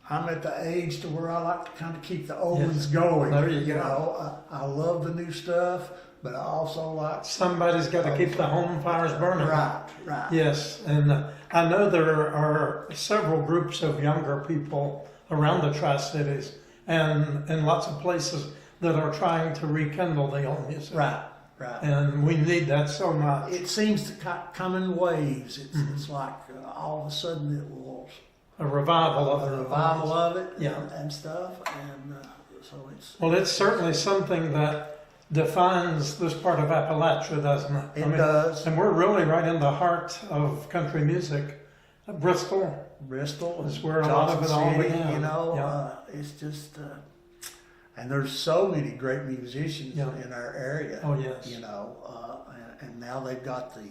I'm at the age to where I like to kind of keep the old Yes. ones going. There you go. know, I love the new stuff, but I also like Somebody's got to keep the home fires burning. right. Yes, and I know there are several groups of younger people around the Tri-Cities and in lots of places that are trying to rekindle the old music. Right. And we need that so much. It seems to come in waves. It's like all of a sudden it will A revival of a the revival of it, Yeah. and stuff, and so it's Well, it's certainly something that defines this part of Appalachia, doesn't it? it does. And we're really right in the heart of country music. Bristol Bristol is where a lot of it Johnson all City, began. you know, Yeah. it's just, and there's so many great musicians Yeah. in our area. Oh, yes. You know, and now they've got the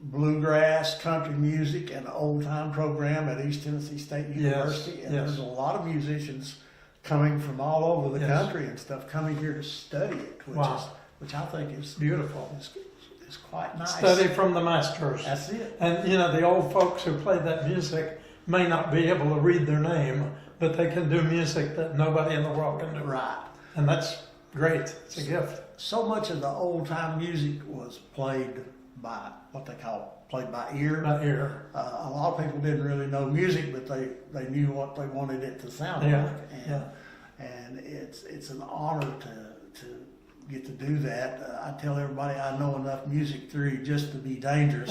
bluegrass, country music, and old time program at East Tennessee State University, and yes. there's a lot of musicians coming from all over the Yes. country and stuff coming here to study it, Wow. which I think is Beautiful. is quite nice. Study from the masters. That's it. And you know, the old folks who play that music may not be able to read their name, but they can do music that nobody in the world can do. Right. And that's great. It's a gift. So much of the old time music was played by what they call played by ear. Not ear. A lot of people didn't really know music, but they knew what they wanted it to sound Yeah, like, and yeah. and it's an honor to get to do that. I tell everybody I know enough music theory just to be dangerous.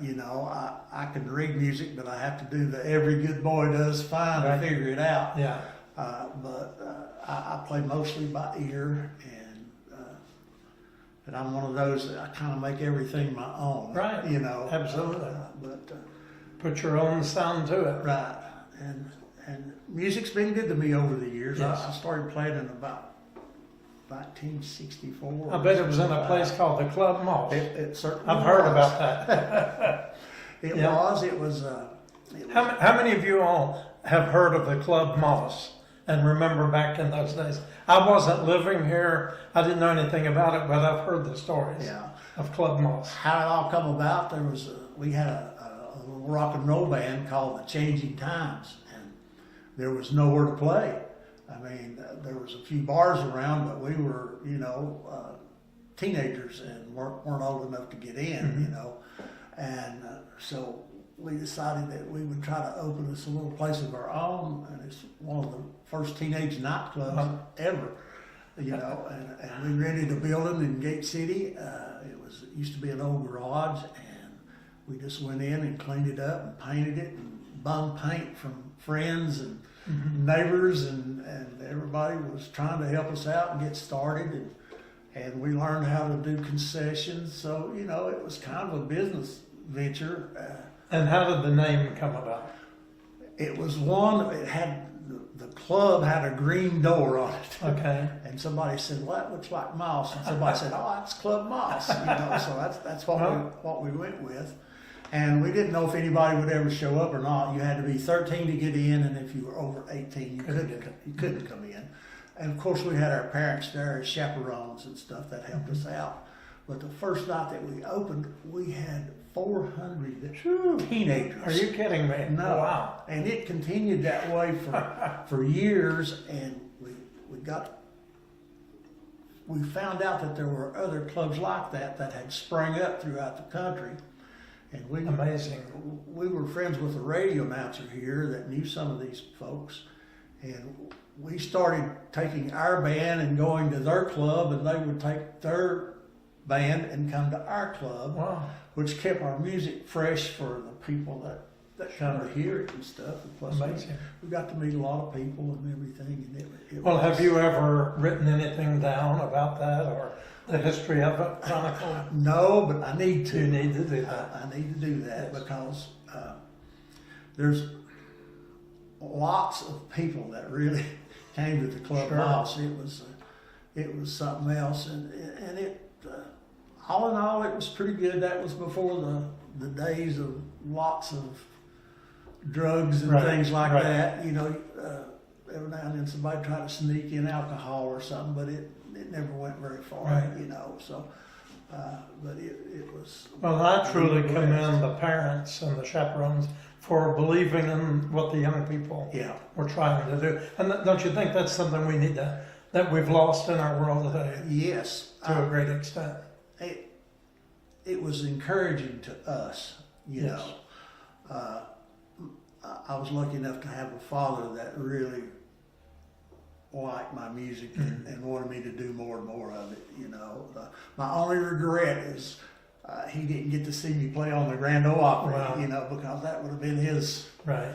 You know, I can read music, but I have to do the every good boy does fine Right. to figure it out. Yeah. But I play mostly by ear, and I'm one of those that I kind of make everything my own. Right. You know. Absolutely. But Put your own sound to it. right, and music's been good to me over the years. Yes. I started playing in about 1964. I bet it was in a place called the Club Moss. It certainly. I've heard was. about that. It Yeah. was. It was. How many of you all have heard of the Club Moss and remember back in those days? I wasn't living here. I didn't know anything about it, but I've heard the stories Yeah. of Club Moss. How it all come about? We had a little rock and roll band called the Changing Times, and there was nowhere to play. I mean, there was a few bars around, but we were, you know, teenagers and weren't old enough to get in, you know, and so we decided that we would try to open us a little place of our own, and it's one of the first teenage nightclubs ever. and we rented a building in Gate City. It used to be an old garage, and we just went in and cleaned it up and painted it and bum paint from friends and neighbors, and everybody was trying to help us out and get started, and we learned how to do concessions. So, it was kind of a business venture. And how did the name come about? It was the club had a green door on it. Okay. And somebody said, well, that looks like moss. And somebody said, oh, that's Club Moss. So that's what we went with. And we didn't know if anybody would ever show up or not. You had to be 13 to get in, and if you were over 18, you couldn't come in. And of course, we had our parents there as chaperones and stuff that helped us out. But the first night that we opened, we had 400 teenagers. Are you kidding me? No. Wow. And it continued that way for years, and we found out that there were other clubs like that had sprung up throughout the country. And Amazing. We were friends with a radio announcer here that knew some of these folks, and we started taking our band and going to their club, and they would take their band and come to our club. Wow. Which kept our music fresh for the people that come to hear it and stuff. And plus, Amazing. we got to meet a lot of people and everything. And it Well, was, have you ever written anything down about that or the history of it, chronicled? No, but I need to. You need to do that. I need to do that Yes. because there's lots of people that really came to the Club Sure. Moss. It was something else, and it. All in all, it was pretty good. That was before the days of lots of drugs and Right, things like right. that. Every now and then somebody tried to sneak in alcohol or something, but it never went very far. Right. So, but it was. Well, I truly blessed. commend the parents and the chaperones for believing in what the young people Yeah. were trying to do. And don't you think that's something we need that we've lost in our world today Yes. to a great extent? It was encouraging to us, Yes. I was lucky enough to have a father that really liked my music and wanted me to do more and more of it. My only regret is he didn't get to see me play on the Grand Ole Opry, Wow. because that would have been his Right.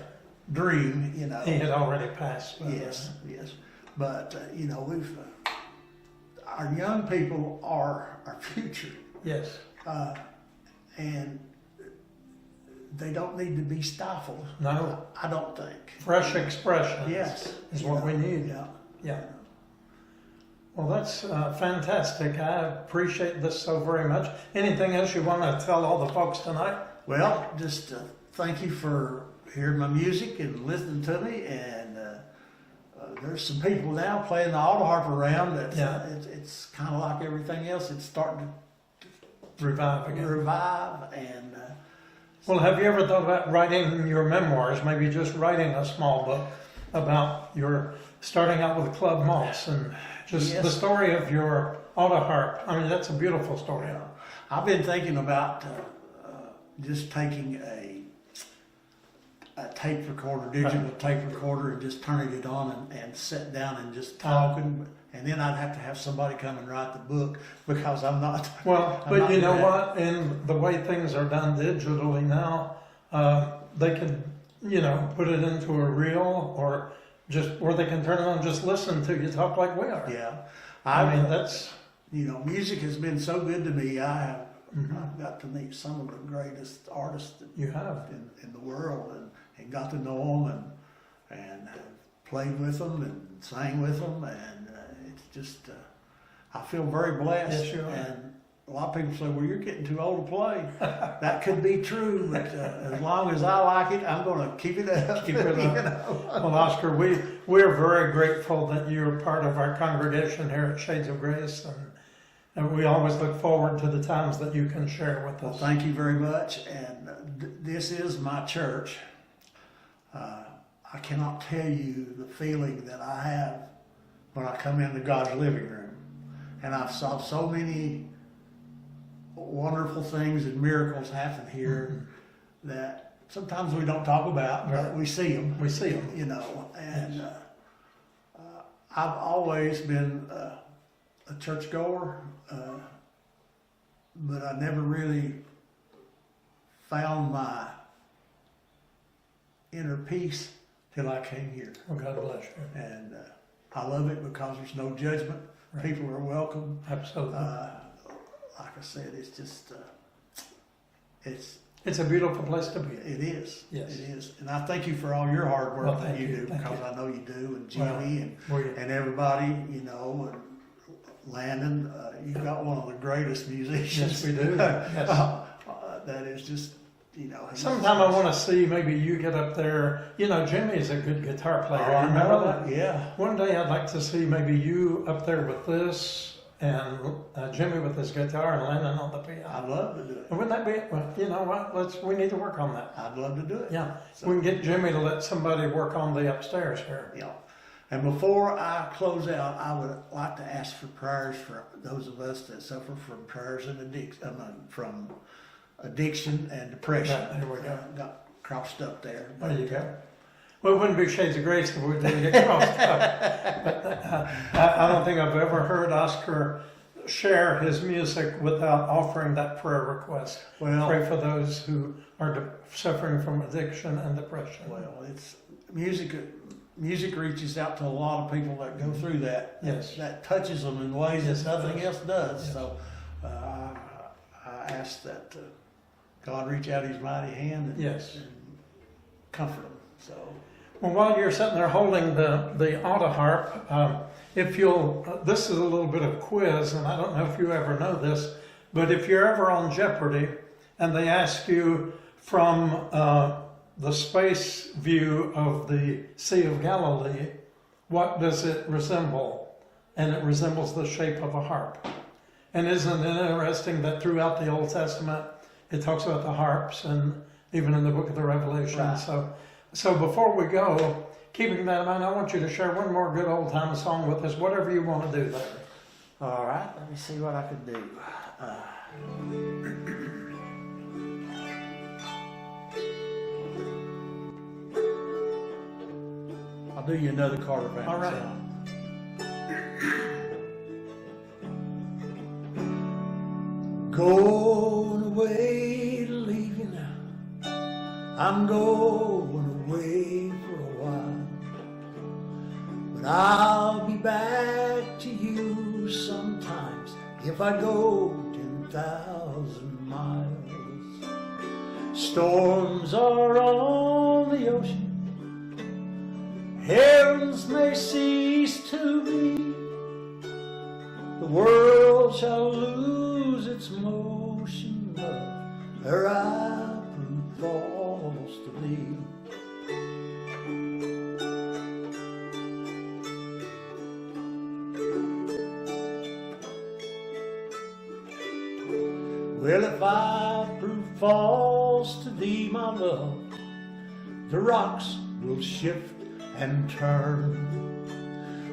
dream. He had already passed. By Yes. But our young people are our future. Yes. And they don't need to be stifled. No. I don't think. Fresh expression. Yes. Is what we need. Yeah. Yeah. Well, that's fantastic. I appreciate this so very much. Anything else you want to tell all the folks tonight? Well, just thank you for hearing my music and listening to me. And there's some people now playing the auto harp around. That Yeah. It's kind of like everything else. It's starting to Revive again. revive. And Well, have you ever thought about writing your memoirs, maybe just writing a small book about your starting out with Club Moss and just Yes. the story of your auto harp? I mean, that's a beautiful story. I've been thinking about just taking a tape recorder, digital tape recorder, and just turning it on and sit down and just talking. And then I'd have to have somebody come and write the book because I'm not. Well, I'm but not you know good at what? In the way things are done digitally now, they can, put it into a reel or they can turn it on and just listen to you talk like we are. Yeah, I mean, that's, music has been so good to me. I've got to meet some of the greatest artists you have. in the world, and got to know them and played with them and sang with them, and it's just I feel very blessed. Yes, you are. And a lot of people say, "Well, you're getting too old to play." That could be true, but as long as I like it, I'm going to keep it up. Keep it up. Well, Oscar, we're very grateful that you're part of our congregation here at Shades of Grace, and we always look forward to the times that you can share with Well, us. thank you very much. And this is my church. I cannot tell you the feeling that I have when I come into God's living room. And I've saw so many wonderful things and miracles happen here that sometimes we don't talk about, but we see them. We see them. And I've always been a churchgoer, but I never really found my inner peace till I came here. Well, God bless you. And I love it because there's no judgment. Right. People are welcome. Absolutely. Like I said, it's just, It's a beautiful place to be. it is. Yes. It is. And I thank you for all your hard work Well, that thank you you. do, Thank because you. I know you do, and Well, Jimmy We, and everybody, you know, and Landon, you've got one of the greatest musicians. yes, we do. Yes. That is just, you know. Sometime I want to see maybe you get up there. You know, Jimmy's a good guitar player. Oh, I Remember know. that? Yeah. One day I'd like to see maybe you up there with this and Jimmy with his guitar and Lennon on the piano. I'd love to do it. Wouldn't that be? Well, you know what? We need to work on that. I'd love to do it. Yeah, So- we can get Jimmy to let somebody work on the upstairs here. Yeah. And before I close out, I would like to ask for prayers for those of us that suffer from prayers and from addiction and depression. Yeah, there we go. Got crossed up there. There you go. Well, it wouldn't be Shades of Grace if we didn't get crossed up. But, I don't think I've ever heard Oscar share his music without offering that prayer request. Well, Pray for those who are suffering from addiction and depression. well, it's music. Music reaches out to a lot of people that go through that. Yes. That touches them in ways Yes, it that nothing does. else does. Yes. So I ask that God reach out His mighty hand and, Yes. and comfort them. So. Well, while you're sitting there holding the auto harp, if you'll, this is a little bit of quiz, and I don't know if you ever know this, but if you're ever on Jeopardy and they ask you from the space view of the Sea of Galilee, what does it resemble? And it resembles the shape of a harp. And isn't it interesting that throughout the Old Testament, it talks about the harps, and even in the book of the Revelation. Right. So before we go, keeping that in mind, I want you to share one more good old time song with us, whatever you want to do there. All right, let me see what I can do. I'll do you another Carter Band All right. song. Going away to leave you now. I'm going away for a while. But I'll be back to you sometimes if I go 10,000 miles. Storms are on the ocean. Heavens may cease to be. The world shall lose its motion, love, or I prove false to thee. Well, if I prove false to thee, my love, the rocks will shift and turn,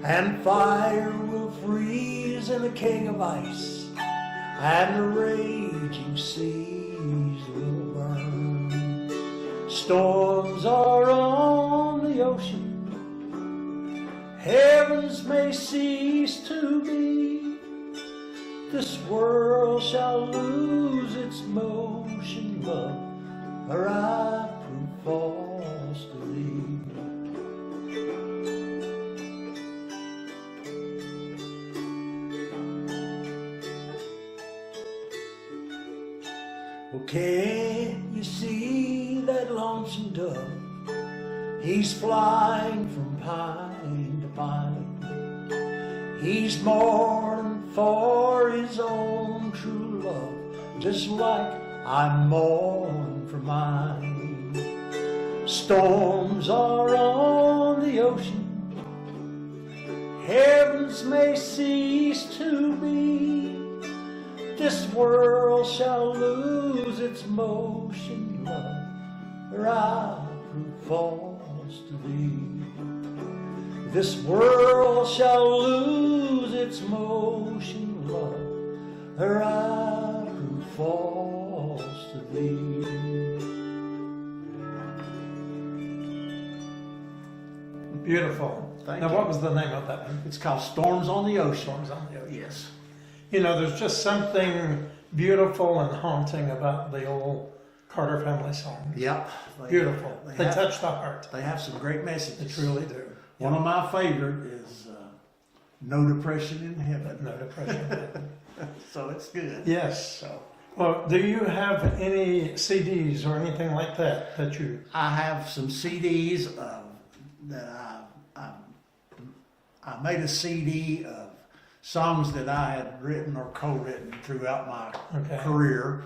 and fire will freeze in a king of ice, and the raging seas will burn. Storms are on the ocean, heavens may cease to be. This world shall lose its motion, love, or I prove false to thee. Well, can't you see that lonesome dove? He's flying from pine to pine. He's mourning for his own true love, just like I mourn for mine. Storms are on the ocean, heavens may cease to be. This world shall lose its motion, love, or I prove false to thee. This world shall lose its motion, love, or I prove false to thee. Beautiful. Thank Now, you. what was the name of that one? It's called Storms on the Ocean. Storms on the Ocean. Yes. You know, there's just something beautiful and haunting about the old Carter family song. Yep. Beautiful. They have, touch the heart. they have some great They messages. truly do. One of my favorite is No Depression in Heaven. No depression. So it's good. Yes. So Well, do you have any CDs or anything like that that you? I have some CDs that I made a CD of songs that I had written or co-written throughout my Okay. career,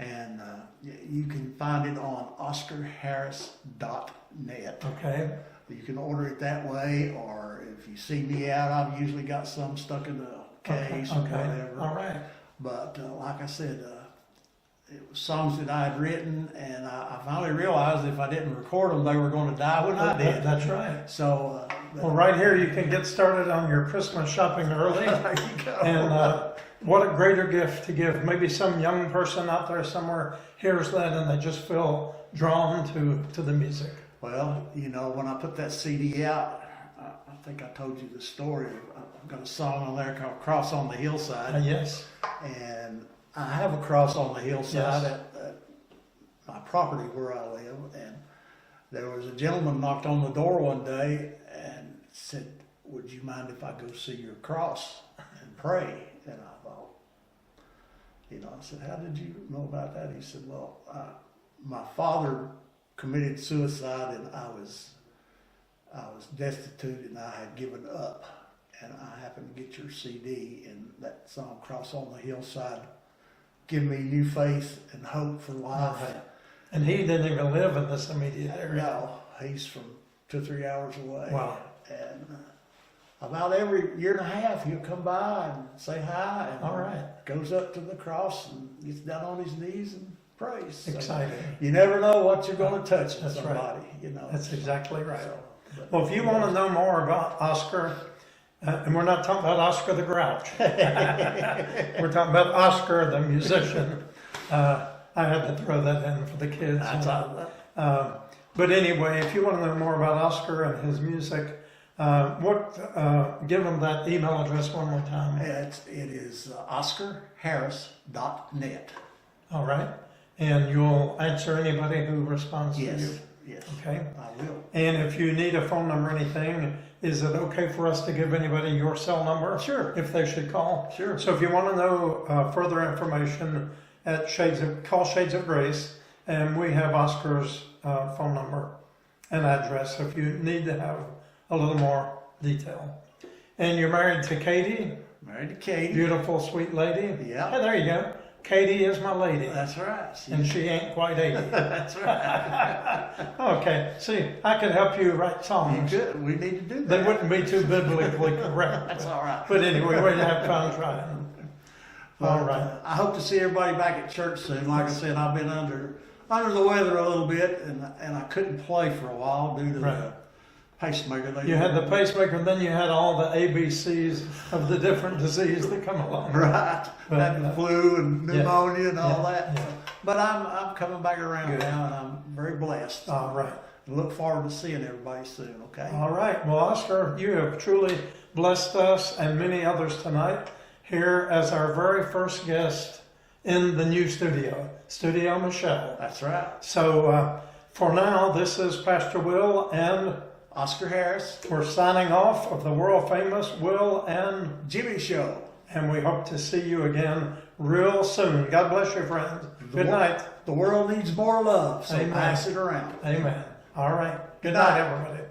and you can find it on OscarHarris.net. Okay. You can order it that way, or if you see me out, I've usually got some stuck in the case or Okay. whatever. All right. But like I said, it was songs that I had written, and I finally realized if I didn't record them, they were going to die when I did. That's right. So, Well, right here you can get started on your Christmas shopping early. there you go. And what a greater gift to give. Maybe some young person out there somewhere hears that and they just feel drawn to the music. Well, you know, when I put that CD out, I think I told you the story. I've got a song on there called Cross on the Hillside. Yes. And I have a cross on the hillside Yes. at my property where I live. And there was a gentleman knocked on the door one day and said, "Would you mind if I go see your cross and pray?" And I thought, I said, "How did you know about that?" He said, "Well, my father committed suicide, and I was destitute, and I had given up. And I happened to get your CD, and that song, Cross on the Hillside, give me new faith and hope for life." Right. And he didn't even live in this immediate area. No, he's from 2 or 3 hours away. Wow. And about every year and a half, he'll come by and say hi. And All right. goes up to the cross and gets down on his knees and prays. So Exciting. you never know what you're going to touch in That's right. somebody, That's exactly right. So, but- Well, if you want to know more about Oscar, and we're not talking about Oscar the Grouch. We're talking about Oscar the musician. I had to throw that in for the kids. That's all. But anyway, if you want to know more about Oscar and his music, give them that email address one more time. It is OscarHarris.net. All right. And you'll answer anybody who responds to you. Yes, Okay. I will. And if you need a phone number or anything, is it okay for us to give anybody your cell number? Sure. If they should call? Sure. So if you want to know further information at call Shades of Grace, and we have Oscar's phone number and address if you need to have a little more detail. And you're married to Katie, Married to Katie. beautiful, sweet lady. Yeah. Hey, there you go. Katie is my lady. That's right. And she ain't quite 80. That's right. Okay, see, I could help you write songs. You could. We need to do They that. wouldn't be too biblically correct. That's all right. But anyway, we'd have fun trying. All But, right. I hope to see everybody back at church soon. Like I said, I've been under the weather a little bit, and I couldn't play for a while due to Right. the pacemaker. You had the pacemaker, and then you had all the ABCs of the different disease that come along. Right. But, Had the flu and yeah. pneumonia and all Yeah, that. yeah. But I'm coming back around Good. now, and I'm very blessed. All right. I look forward to seeing everybody soon. Okay. All right. Well, Oscar, you have truly blessed us and many others tonight here as our very first guest in the new studio, Studio Michelle. That's right. So for now, this is Pastor Will, and Oscar Harris, we're signing off of the world famous Will and Jimmy Show. And we hope to see you again real soon. God bless you, friends. Good night. The world needs more love, so Amen. pass it around. Amen. All right. Good Good night, night. everybody.